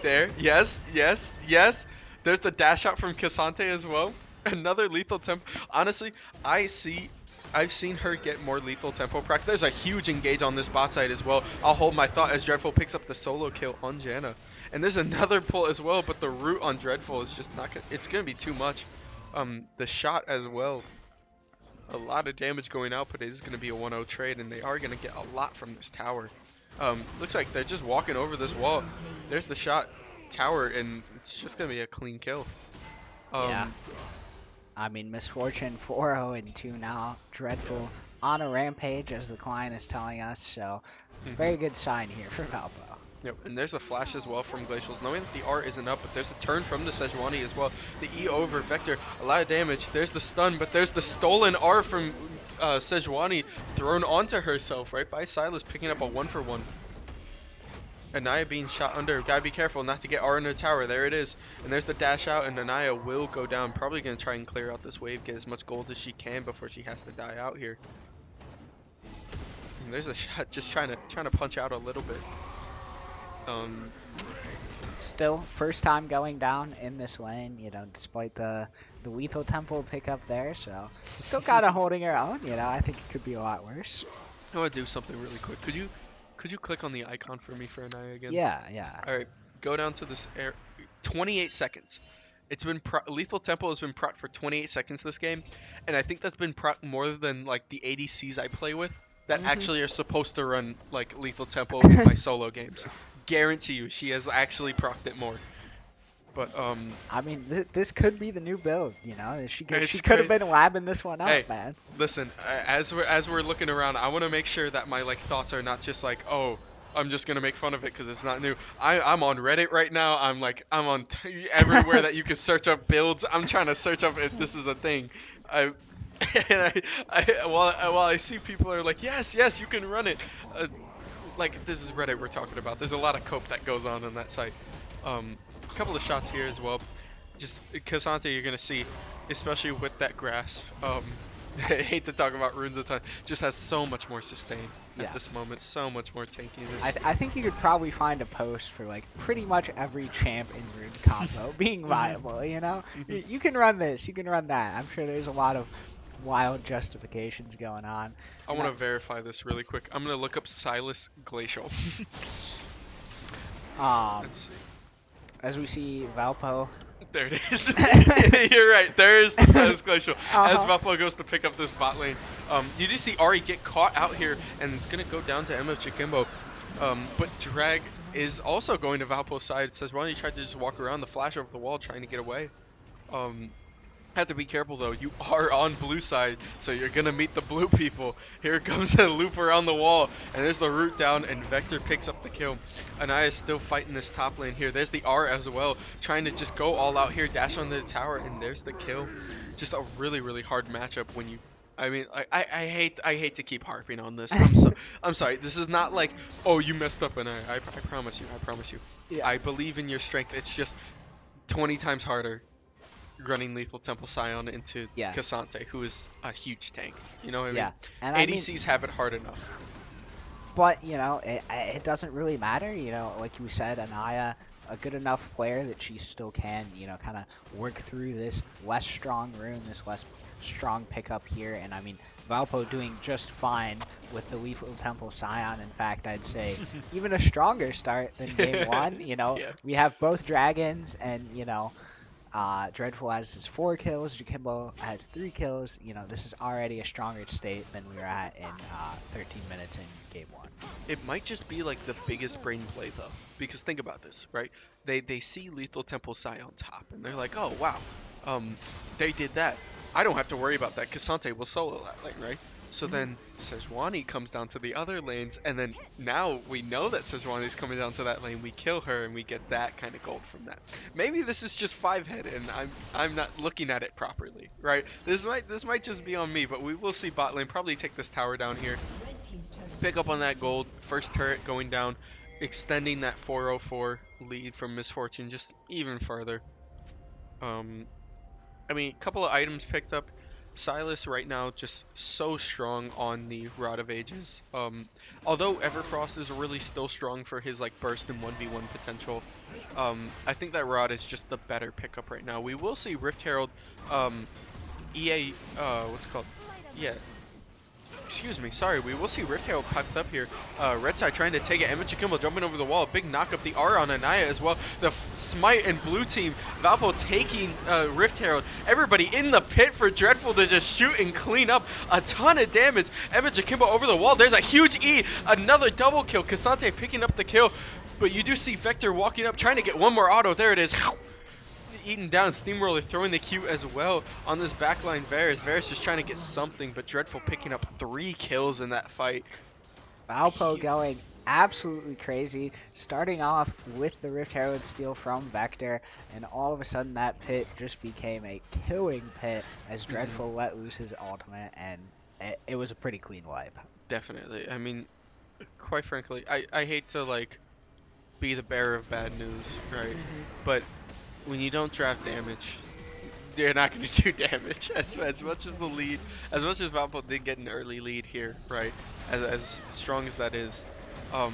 There. Yes. Yes. Yes. There's the dash out from Cassante as well. Another lethal tempo. Honestly, I've seen her get more lethal tempo procs. There's a huge engage on this bot side as well. I'll hold my thought as Dreadful picks up the solo kill on Janna. And there's another pull as well, but the root on Dreadful is just not gonna, it's gonna be too much. The shot as well. A lot of damage going out, but it is gonna be a 1-0 trade, and they are gonna get a lot from this tower. Looks like they're just walking over this wall. There's the shot. Tower, and it's just gonna be a clean kill. Yeah. I mean, Misfortune 4-0-2 now. Dreadful on a rampage, as the client is telling us. So very good sign here for Valpo. Yep, and there's a flash as well from Glacials, knowing that the R isn't up, but there's a turn from the Sejuani as well. The E over Vector, a lot of damage. There's the stun, but there's the stolen R from Sejuani thrown onto herself, right by Silas, picking up a 1-for-1. Anaya being shot under. Gotta be careful not to get R in the tower. There it is. And there's the dash out, and Anaya will go down. Probably gonna try and clear out this wave, get as much gold as she can before she has to die out here. And there's a shot just trying to punch out a little bit. Still first time going down in this lane, despite the lethal tempo pickup there. So still kind of holding her own. I think it could be a lot worse. I want to do something really quick. Could you click on the icon for me for Anaya again? Yeah. All right, go down to this air. 28 seconds. It's been lethal tempo has been proc for 28 seconds this game, and I think that's been proc more than like the ADCs I play with that actually are supposed to run like lethal tempo in my solo games. Guarantee you, she has actually procced it more. But I mean, this could be the new build. She could have been labbing this one up, hey, man. Listen, as we're looking around, I want to make sure that my like thoughts are not just like, oh, I'm just gonna make fun of it because it's not new. I'm on Reddit right now. I'm on everywhere that you can search up builds. I'm trying to search up if this is a thing. While I see people are like, yes, you can run it. Like this is Reddit we're talking about. There's a lot of cope that goes on that site. A couple of shots here as well. Just Cassante, you're gonna see, especially with that grasp. I hate to talk about runes a ton. Just has so much more sustain at this moment. So much more tankiness. I think you could probably find a post for like pretty much every champ in rune combo being viable. You can run this, you can run that. I'm sure there's a lot of wild justifications going on. I want to verify this really quick. I'm gonna look up Silas Glacial. Let's see. As we see Valpo. There it is. You're right. There is the Silas Glacial. As Valpo goes to pick up this bot lane. You do see Ari get caught out here, and it's gonna go down to MF Chikimbo. But Drag is also going to Valpo's side. It says, why don't you try to just walk around the flash over the wall trying to get away? Have to be careful though. You are on blue side, so you're gonna meet the blue people. Here comes a loop around the wall, and there's the root down, and Vector picks up the kill. Anaya is still fighting this top lane here. There's the R as well, trying to just go all out here, dash on the tower, and there's the kill. Just a really, really hard matchup when you. I mean, I hate to keep harping on this. I'm sorry. This is not like, oh, you messed up, Anaya. I promise you. Yeah. I believe in your strength. It's just 20 times harder running lethal temple Scion into Cassante, who is a huge tank. You know what I mean? And ADCs have it hard enough. But it doesn't really matter. Like you said, Anaya, a good enough player that she still can, kind of work through this less strong rune, this less strong pickup here. And I mean, Valpo doing just fine with the lethal temple Scion. In fact, I'd say even a stronger start than game one. We have both dragons, and Dreadful has his 4 kills, Jacimbo has 3 kills. This is already a stronger state than we were at in 13 minutes in game 1. It might just be like the biggest brain play though, because think about this, right? They see Lethal Temple Scion top, and they're like, oh wow, they did that. I don't have to worry about that. Cassante will solo that lane, right? So then Sejuani comes down to the other lanes, and then now we know that Sejuani's coming down to that lane. We kill her, and we get that kind of gold from that. Maybe this is just 5-head, and I'm not looking at it properly, right? This might just be on me, but we will see bot lane probably take this tower down here, pick up on that gold. First turret going down, extending that 404 lead from Misfortune just even further. I mean, a couple of items picked up. Silas right now just so strong on the Rod of Ages. Although Everfrost is really still strong for his like burst and 1v1 potential, I think that Rod is just the better pickup right now. We will see Rift Herald, what's it called? Yeah. Excuse me, sorry, we will see Rift Herald popped up here. Red side trying to take it. Emma Chikimbo jumping over the wall. Big knock up the R on Anaya as well. The smite and blue team. Valpo taking Rift Herald. Everybody in the pit for Dreadful to just shoot and clean up a ton of damage. Emma Chikimbo over the wall. There's a huge E. Another double kill. Cassante picking up the kill. But you do see Vector walking up, trying to get one more auto. There it is. eaten down. Steamroller throwing the Q as well on this backline Varus. Varus just trying to get something, but Dreadful picking up 3 kills in that fight. Valpo going absolutely crazy, starting off with the Rift Herald steal from Vector, and all of a sudden that pit just became a killing pit as Dreadful let loose his ultimate, and it was a pretty clean wipe. Definitely. I mean, quite frankly, I hate to like be the bearer of bad news, right? But when you don't draft damage, you're not going to do damage. As much as the lead, as much as Valpo did get an early lead here, right? As strong as that is, um,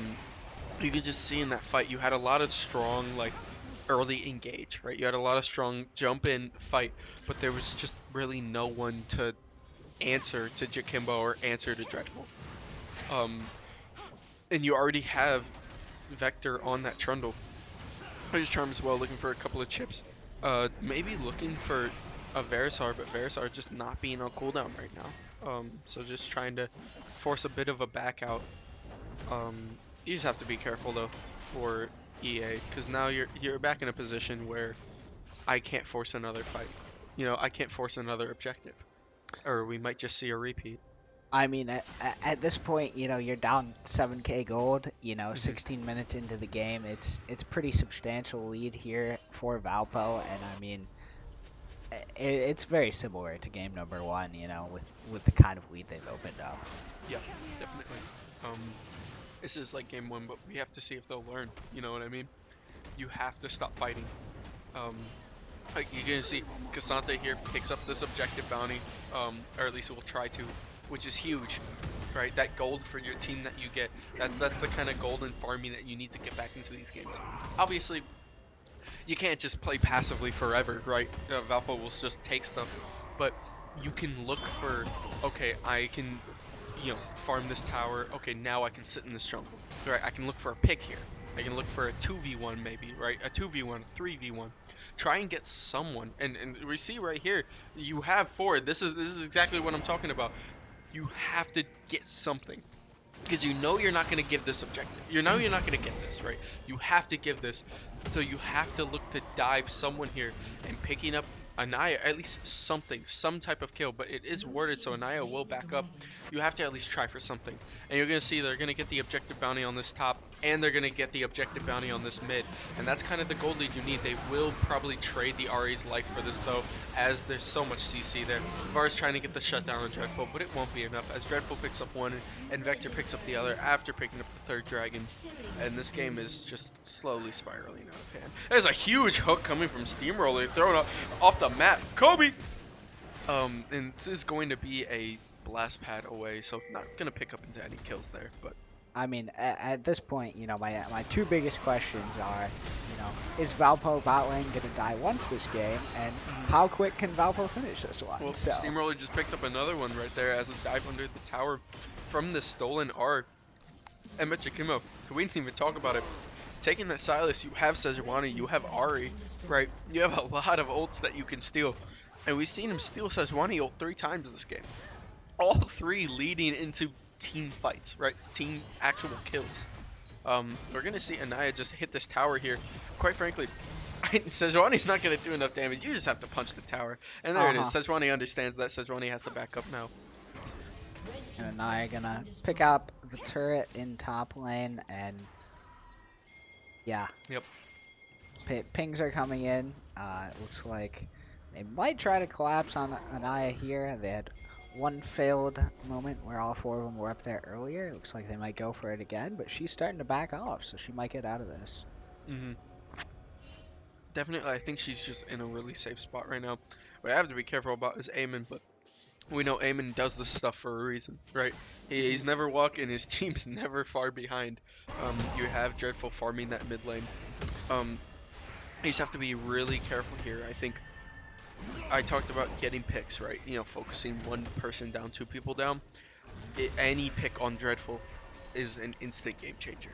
you could just see in that fight you had a lot of strong like early engage, right? You had a lot of strong jump in fight, but there was just really no one to answer to Jakimbo or answer to Dreadful. And you already have Vector on that Trundle. His Charm as well, looking for a couple of chips. Maybe looking for a Verisar, but Verisar just not being on cooldown right now. So just trying to force a bit of a back out. You just have to be careful though for EA, because now you're back in a position where I can't force another fight. You know, I can't force another objective, or we might just see a repeat. I mean, at this point, you know, you're down 7k gold, you know, 16 minutes into the game. It's pretty substantial lead here for Valpo, and I mean, it's very similar to game number 1, you know, with the kind of lead they've opened up. Yeah, definitely. This is like game 1, but we have to see if they'll learn. You know what I mean? You have to stop fighting. Like you're gonna see Cassante here picks up this objective bounty, or at least will try to, which is huge, right? That gold for your team that you get, that's the kind of golden farming that you need to get back into these games. Obviously, you can't just play passively forever, right? Valpo will just take stuff, but you can look for, okay, I can, you know, farm this tower. Okay, now I can sit in this jungle, right? I can look for a pick here. I can look for a 2v1 maybe, right? A 2v1, a 3v1. Try and get someone, and we see right here, you have 4. This is exactly what I'm talking about. You have to get something, because you know you're not going to give this objective. You know you're not going to get this, right? You have to give this, so you have to look to dive someone here and picking up Anaya, at least something, some type of kill, but it is worded so Anaya will back up. You have to at least try for something. And you're going to see they're going to get the objective bounty on this top, and they're going to get the objective bounty on this mid. And that's kind of the gold lead you need. They will probably trade the Ari's life for this though, as there's so much CC there. Var's trying to get the shutdown on Dreadful, but it won't be enough, as Dreadful picks up one and Vector picks up the other after picking up the 3rd dragon. And this game is just slowly spiraling out of hand. There's a huge hook coming from Steamroller, thrown off the map. Kobe! And this is going to be a blast pad away, so not going to pick up into any kills there, but I mean, at this point, you know, my 2 biggest questions are, you know, is Valpo bot lane going to die once this game, and how quick can Valpo finish this one? well, So, Steamroller just picked up another one right there as a dive under the tower from the stolen R. Emma Chikimo, so we didn't even talk about it. Taking that Silas, you have Sejuani, you have Ari, right? You have a lot of ults that you can steal. And we've seen him steal Sejuani ult 3 times this game. All 3 leading into team fights, right? Team actual kills. We're going to see Anaya just hit this tower here. Quite frankly, Sejuani's not going to do enough damage. You just have to punch the tower. And there it is. Sejuani understands that. Sejuani has to back up now. and Anaya gonna pick up the turret in top lane, and yeah. Yep. Pings are coming in. It looks like they might try to collapse on Anaya here. They had one failed moment where all 4 of them were up there earlier. It looks like they might go for it again, but she's starting to back off, so she might get out of this. Definitely, I think she's just in a really safe spot right now. What I have to be careful about is Eamon, but we know Eamon does this stuff for a reason, right? He's never walking, his team's never far behind. You have Dreadful farming that mid lane. You just have to be really careful here. I think I talked about getting picks, right? You know, focusing 1 person down, 2 people down. Any pick on Dreadful is an instant game changer.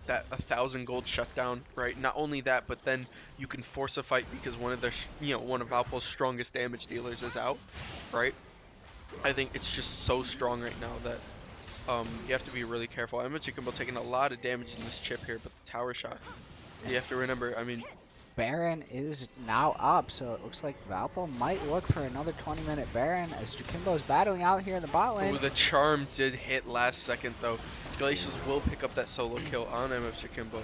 That 1,000 gold shutdown, right? Not only that, but then you can force a fight because one of their, one of Valpo's strongest damage dealers is out, right? I think it's just so strong right now that you have to be really careful. Emma Chikimbo taking a lot of damage in this chip here, but the tower shot, you have to remember, I mean, Baron is now up, so it looks like Valpo might look for another 20-minute Baron as Jakimbo's battling out here in the bot lane. Ooh, the charm did hit last second though. Glaciers will pick up that solo kill on MF Jakimbo.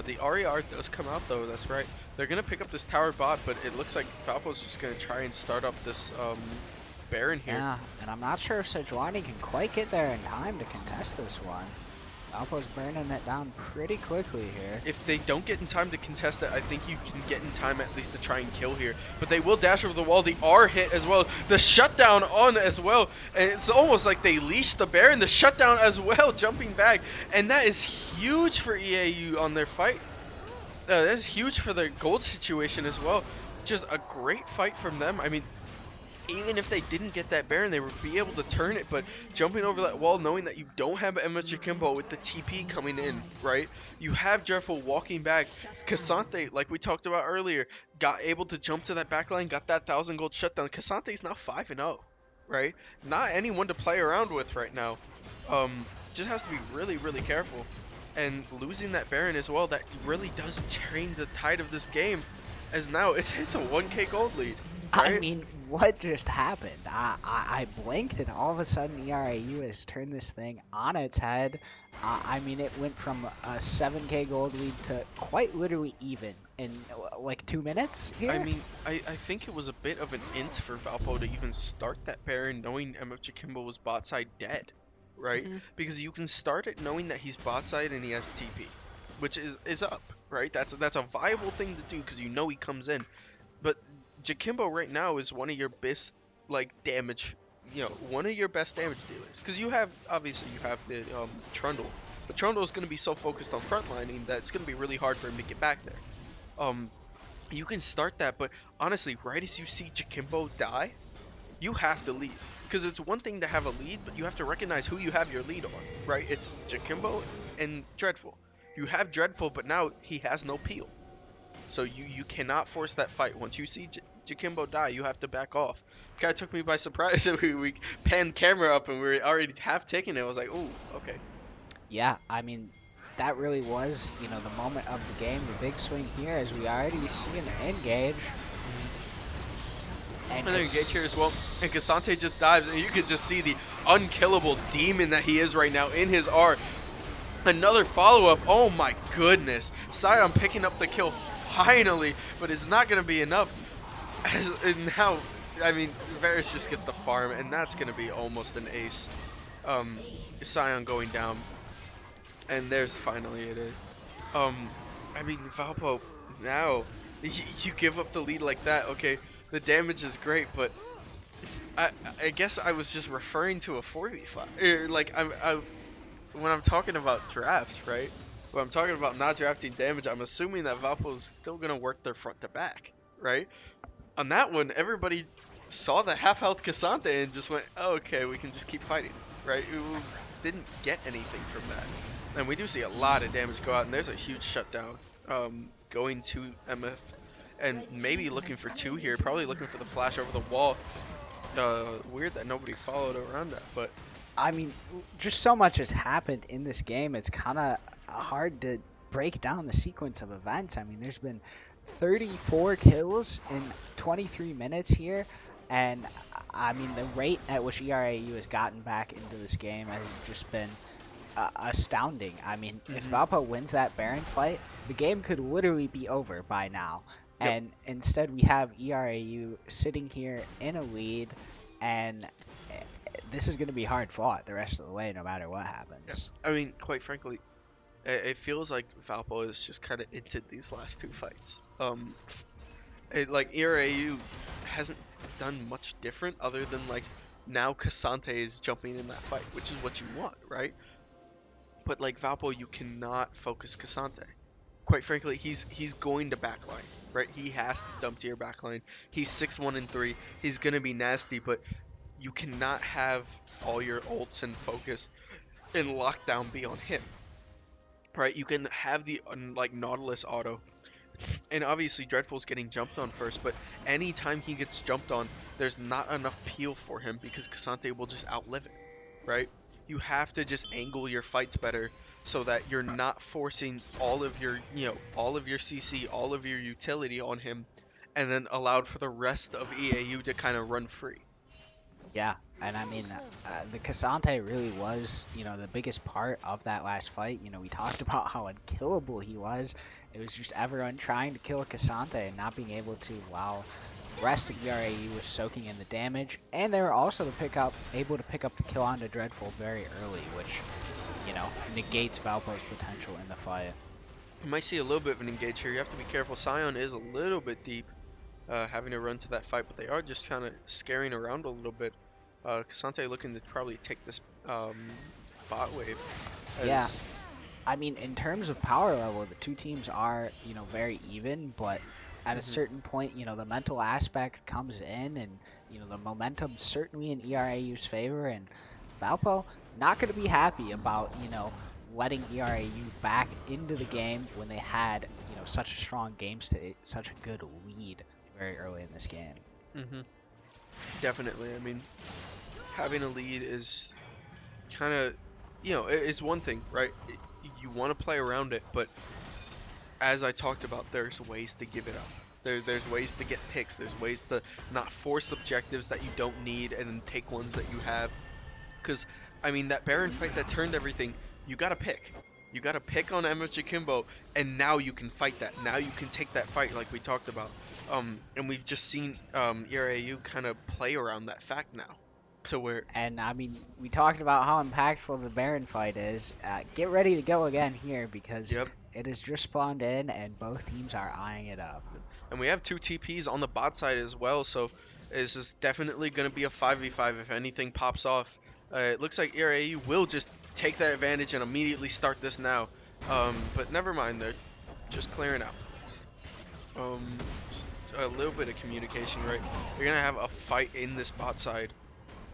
The RER does come out though, that's right. They're gonna pick up this tower bot, but it looks like Valpo's just gonna try and start up this Baron here. Yeah, and I'm not sure if Sejuani can quite get there in time to contest this one. Valpo's burning it down pretty quickly here. If they don't get in time to contest it, I think you can get in time at least to try and kill here. But they will dash over the wall. The R hit as well. The shutdown on as well. And it's almost like they leashed the Baron. The shutdown as well, jumping back. And that is huge for EAU on their fight. That's huge for the gold situation as well. Just a great fight from them. I mean, even if they didn't get that Baron, they would be able to turn it, but jumping over that wall, knowing that you don't have Emma Jakimbo with the TP coming in, right? You have Dreadful walking back. Cassante, like we talked about earlier, got able to jump to that backline, got that 1,000 gold shutdown. Cassante's now 5-0, right? Not anyone to play around with right now. Just has to be really, really careful. And losing that Baron as well, that really does change the tide of this game, as now it's a 1k gold lead. Right? I mean, what just happened? I blinked and all of a sudden ERAU has turned this thing on its head. I mean, it went from a 7k gold lead to quite literally even in like 2 minutes here. I mean, I think it was a bit of an int for Valpo to even start that Baron knowing MF Jakimbo was bot side dead, right? Because you can start it knowing that he's bot side and he has TP, which is up, right? That's a viable thing to do because you know he comes in. But Jakimbo right now is one of your best, like, damage, one of your best damage dealers. Because you have, obviously, you have the Trundle. But Trundle is going to be so focused on frontlining that it's going to be really hard for him to get back there. You can start that, but honestly, right as you see Jakimbo die, you have to leave. Because it's one thing to have a lead, but you have to recognize who you have your lead on, right? It's Jakimbo and Dreadful. You have Dreadful, but now he has no peel. So you cannot force that fight. Once you see Jakimbo die, you have to back off. Kind of took me by surprise. we panned camera up and we were already half taking it. I was like, ooh, okay. Yeah, I mean, that really was, the moment of the game, the big swing here, as we already see an engage. And then engage here as well. And Cassante just dives, and you could just see the unkillable demon that he is right now in his R. Another follow-up. Oh my goodness. Sion picking up the kill finally, but it's not going to be enough. And now, I mean, Varus just gets the farm, and that's going to be almost an ace. Sion going down, and there's finally it. I mean, Valpo, now, you give up the lead like that, okay, the damage is great, but I guess I was just referring to a 4v5. Like, when I'm talking about drafts, right? When I'm talking about not drafting damage, I'm assuming that Valpo is still going to work their front to back, right? On that one, everybody saw the half-health Cassante and just went, oh, okay, we can just keep fighting, right? We didn't get anything from that. And we do see a lot of damage go out, and there's a huge shutdown going to MF. And maybe looking for 2 here, probably looking for the flash over the wall. Weird that nobody followed around that, but... I mean, just so much has happened in this game, it's kind of hard to break down the sequence of events. I mean, there's been 34 kills in 23 minutes here, and I mean, the rate at which ERAU has gotten back into this game has just been astounding. I mean, if Valpo wins that Baron fight, the game could literally be over by now. Yep. And instead we have ERAU sitting here in a lead, and this is going to be hard fought the rest of the way no matter what happens. Yeah. I mean, quite frankly, it feels like Valpo has just kind of inted these last 2 fights. Like, ERAU hasn't done much different other than, like, now Cassante is jumping in that fight, which is what you want, right? But, like, Valpo, you cannot focus Cassante. Quite frankly, he's going to backline, right? He has to dump to your backline. He's 6-1-3. He's going to be nasty, but you cannot have all your ults and focus and lockdown be on him, right? You can have the, like, Nautilus auto. And obviously Dreadful's getting jumped on first, but anytime he gets jumped on, there's not enough peel for him because Cassante will just outlive it, right? you have to just angle your fights better so that you're not forcing all of your, all of your CC, all of your utility on him, and then allowed for the rest of EAU to kind of run free. Yeah, and I mean, the Cassante really was, the biggest part of that last fight. We talked about how unkillable he was. It was just everyone trying to kill Cassante and not being able to, while the rest of ERAU was soaking in the damage. And they were also able to pick up the kill onto Dreadful very early, which, negates Valpo's potential in the fight. You might see a little bit of an engage here. You have to be careful. Scion is a little bit deep, having to run to that fight, but they are just kind of scaring around a little bit. Cassante looking to probably take this bot wave. Yeah. I mean, in terms of power level, the two teams are, very even, but at a certain point, the mental aspect comes in, and, the momentum certainly in ERAU's favor, and Valpo not going to be happy about, letting ERAU back into the game when they had, such a strong game state, such a good lead very early in this game. Definitely. I mean, having a lead is kind of, it's one thing, right? You want to play around it, but as I talked about, there's ways to give it up. There's ways to get picks. There's ways to not force objectives that you don't need and then take ones that you have. Because, I mean, that Baron fight that turned everything, you got to pick. You got to pick on Emma Chikimbo, and now you can fight that. Now you can take that fight like we talked about. And we've just seen ERAU kind of play around that fact now. To where... And, I mean, we talked about how impactful the Baron fight is. Get ready to go again here, because it has just spawned in, and both teams are eyeing it up. And we have 2 TPs on the bot side as well, so this is definitely going to be a 5v5 if anything pops off. It looks like ERAU will just take that advantage and immediately start this now. But never mind, they're just clearing out. Just a little bit of communication, right? You're going to have a fight in this bot side.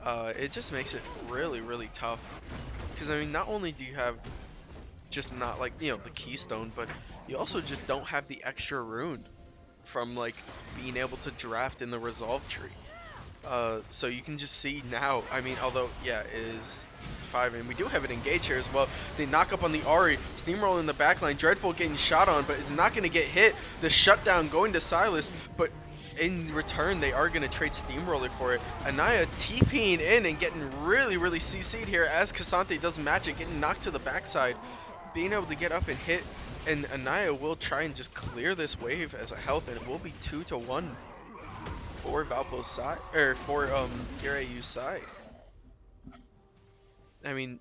It just makes it really, really tough. Because, I mean, not only do you have just not, like, the keystone, but you also just don't have the extra rune from, like, being able to draft in the resolve tree. So you can just see now, I mean, although, yeah, it is 5, and we do have an engage here as well. They knock up on the Ahri, steamroll in the backline, Dreadful getting shot on, but it's not going to get hit. The shutdown going to Silas, but in return, they are going to trade Steamroller for it. Anaya TPing in and getting really, really CC'd here as Cassante does magic, getting knocked to the backside. Being able to get up and hit, and Anaya will try and just clear this wave as a health, and it will be 2-1 for Valpo's side, or for ERAU's side. I mean,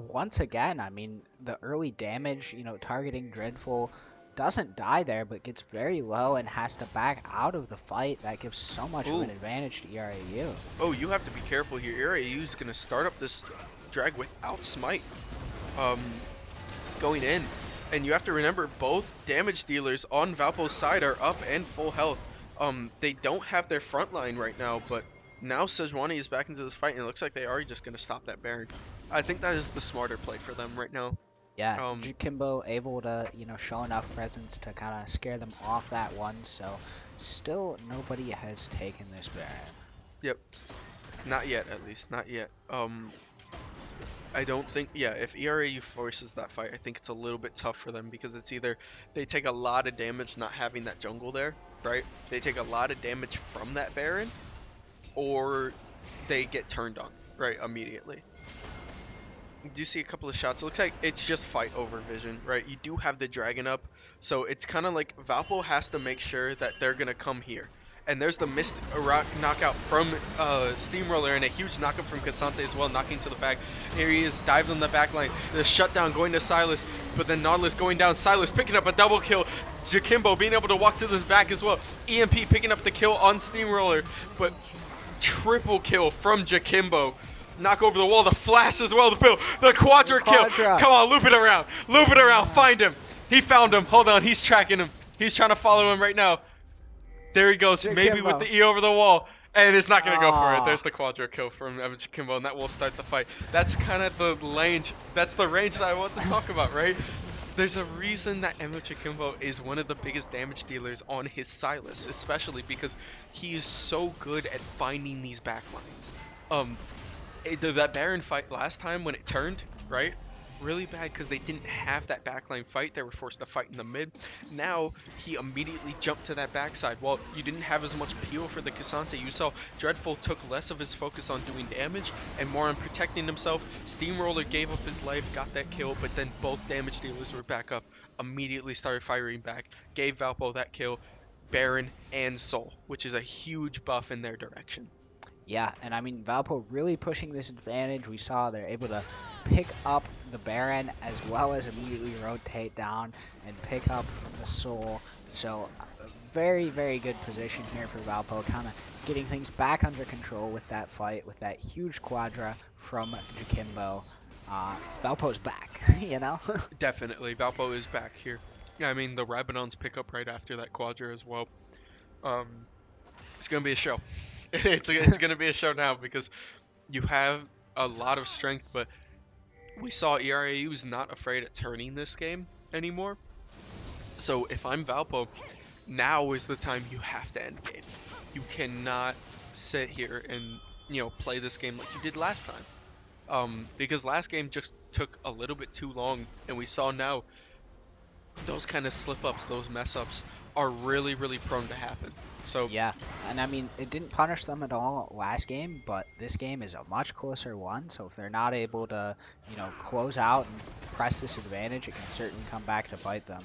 once again, I mean, the early damage, targeting Dreadful doesn't die there, but gets very low and has to back out of the fight. That gives so much of an advantage to ERAU. Oh, you have to be careful here. ERAU is going to start up this drag without smite going in. And you have to remember, both damage dealers on Valpo's side are up and full health. They don't have their front line right now, but now Sejuani is back into this fight, and it looks like they are just going to stop that Baron. I think that is the smarter play for them right now. Yeah, Jukimbo able to, show enough presence to kind of scare them off that one, so still nobody has taken this Baron. Yep. Not yet, at least. Not yet. I don't think, yeah, if ERAU forces that fight, I think it's a little bit tough for them, because it's either they take a lot of damage not having that jungle there, right? They take a lot of damage from that Baron, or they get turned on, right, immediately. You do see a couple of shots. It looks like it's just fight over vision, right? You do have the dragon up, so it's kind of like Valpo has to make sure that they're going to come here. And there's the missed rock knockout from Steamroller, and a huge knockup from Cassante as well, knocking to the back. Here he is, dived on the back line. The shutdown going to Silas, but then Nautilus going down. Silas picking up a double kill. Jakimbo being able to walk to this back as well. EMP picking up the kill on Steamroller, but triple kill from Jakimbo. Knock over the wall, the flash as well, the quadra kill. Come on, loop it around, find him. He found him. Hold on, he's tracking him. He's trying to follow him right now. There he goes, maybe with the E over the wall. And it's not going to go for it. There's the quadra kill from Evan Kimbo, and that will start the fight. That's kind of the range. That's the range that I want to talk about, right? There's a reason that Emma Chikimbo is one of the biggest damage dealers on his Silas, especially because he is so good at finding these backlines. That Baron fight last time when it turned, right? Really bad because they didn't have that backline fight. They were forced to fight in the mid. Now he immediately jumped to that backside. Well, you didn't have as much peel for the Cassante. You saw Dreadful took less of his focus on doing damage and more on protecting himself. Steamroller gave up his life, got that kill, but then both damage dealers were back up. Immediately started firing back. Gave Valpo that kill, Baron and Soul, which is a huge buff in their direction. Yeah, and I mean Valpo really pushing this advantage. We saw they're able to pick up the Baron as well as immediately rotate down and pick up the Soul. So very, very good position here for Valpo, kind of getting things back under control with that fight, with that huge quadra from Jakimbo. Valpo's back, you know? Definitely, Valpo is back here. Yeah, I mean the Rabadons pick up right after that Quadra as well. Um, it's gonna be a show. It's gonna be a show now because you have a lot of strength, but we saw ERAU is not afraid of turning this game anymore. So if I'm Valpo, now is the time you have to end game. You cannot sit here and play this game like you did last time. Because last game just took a little bit too long, and we saw now those kind of slip ups, those mess ups are really, really prone to happen. So, Yeah, and I mean, it didn't punish them at all last game, but this game is a much closer one. So if they're not able to, close out and press this advantage, it can certainly come back to bite them.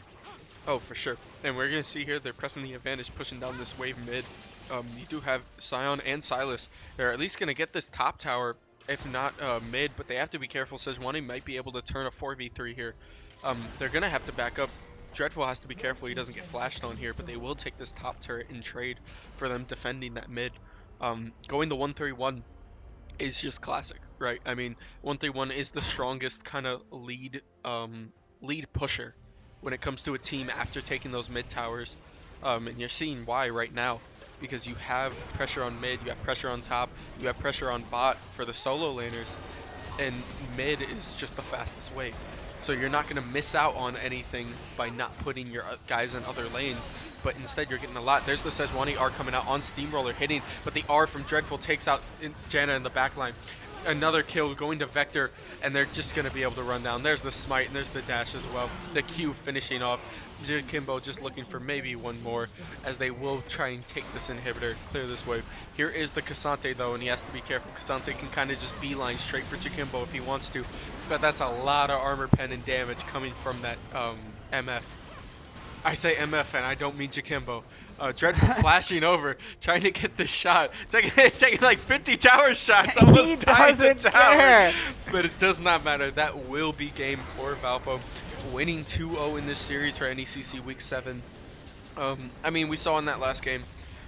oh, for sure. And we're going to see here they're pressing the advantage, pushing down this wave mid. You do have Sion and Silas. They're at least going to get this top tower, if not mid, but they have to be careful. Sejuani might be able to turn a 4v3 here. They're going to have to back up. Dreadful has to be careful he doesn't get flashed on here, but they will take this top turret in trade for them defending that mid. Going to 131 is just classic, right? I mean, 131 is the strongest kind of lead pusher when it comes to a team after taking those mid towers. And you're seeing why right now, because you have pressure on mid, you have pressure on top, you have pressure on bot for the solo laners, and mid is just the fastest wave. So you're not going to miss out on anything by not putting your guys in other lanes, but instead you're getting a lot. There's the Sejuani R coming out on Steamroller hitting, but the R from Dreadful takes out Janna in the backline. Another kill going to Vector, and they're just going to be able to run down. There's the smite, and there's the dash as well. The Q finishing off. Kimbo just looking for maybe one more, as they will try and take this inhibitor, clear this wave. Here is the Cassante though, and he has to be careful. Cassante can kind of just beeline straight for Jakimbo if he wants to, but that's a lot of armor pen and damage coming from that MF. I say MF and I don't mean Jakimbo. Dreadful flashing over, trying to get this shot. Taking like 50 tower shots, He almost dies a doesn't tower. care. But it does not matter. That will be game for Valpo. Winning 2-0 in this series for NECC Week 7. I mean, we saw in that last game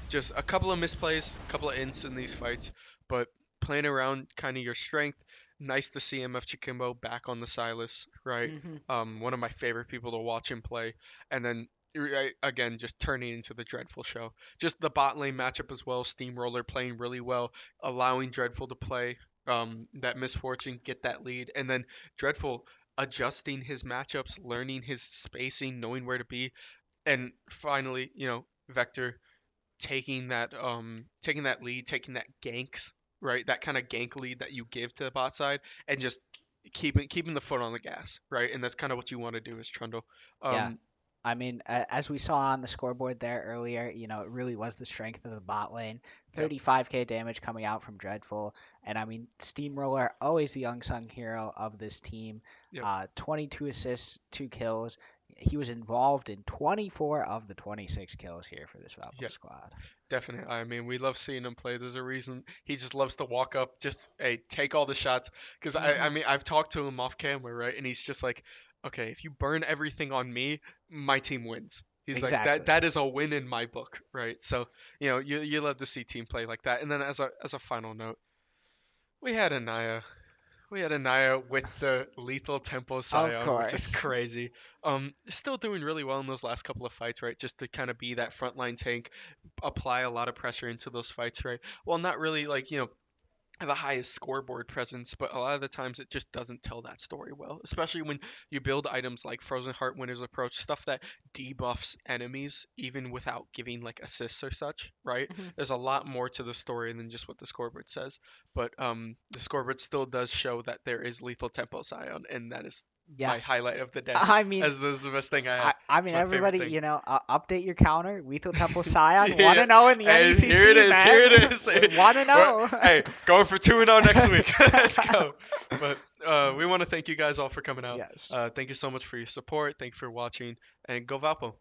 just a couple of misplays, a couple of ints in these fights, but playing around kind of your strength. Nice to see MF Chikimbo back on the Silas, right? Hmm. One of my favorite people to watch him play. And then again, just turning into the Dreadful show. Just the bot lane matchup as well. Steamroller playing really well, allowing Dreadful to play that misfortune, get that lead, and then Dreadful adjusting his matchups, learning his spacing, knowing where to be, and finally, Vector taking that lead, taking that ganks, right? That kind of gank lead that you give to the bot side, and just keeping the foot on the gas, right? And that's kind of what you want to do as Trundle. Yeah. Um, I mean, as we saw on the scoreboard there earlier, it really was the strength of the bot lane. yep, 35k damage coming out from Dreadful. And I mean, Steamroller, always the unsung hero of this team. yep, 22 assists, 2 kills. He was involved in 24 of the 26 kills here for this Valpo yep. squad. Definitely. I mean, we love seeing him play. There's a reason he just loves to walk up, just hey, take all the shots. Because I Hmm. mean, I've talked to him off camera, right? And he's just like, okay, if you burn everything on me, my team wins. He's like that. Exactly. That is a win in my book, right? So you love to see team play like that. And then as a final note, we had Anaya. We had Anaya with the lethal tempo Of Scion, which is course. crazy. Still doing really well in those last couple of fights, right? Just to kind of be that frontline tank, apply a lot of pressure into those fights, right? Well, not really like the highest scoreboard presence, but a lot of the times it just doesn't tell that story well, especially when you build items like Frozen Heart Winner's Approach, stuff that debuffs enemies even without giving like assists or such, right? Mhm. There's a lot more to the story than just what the scoreboard says, but the scoreboard still does show that there is lethal tempo Scion, and that is Yeah. my highlight of the day. I mean, As this is the best thing I have. I It's mean, my favorite everybody, thing. update your counter. Lethal Temple Scion, want Yeah. to know in the Hey, NECC, here it is. man. Here it is. Want to know? Hey, going for 2-0 next week. Let's go. But we want to thank you guys all for coming out. Yes. Thank you so much for your support. Thank you for watching, and go Valpo.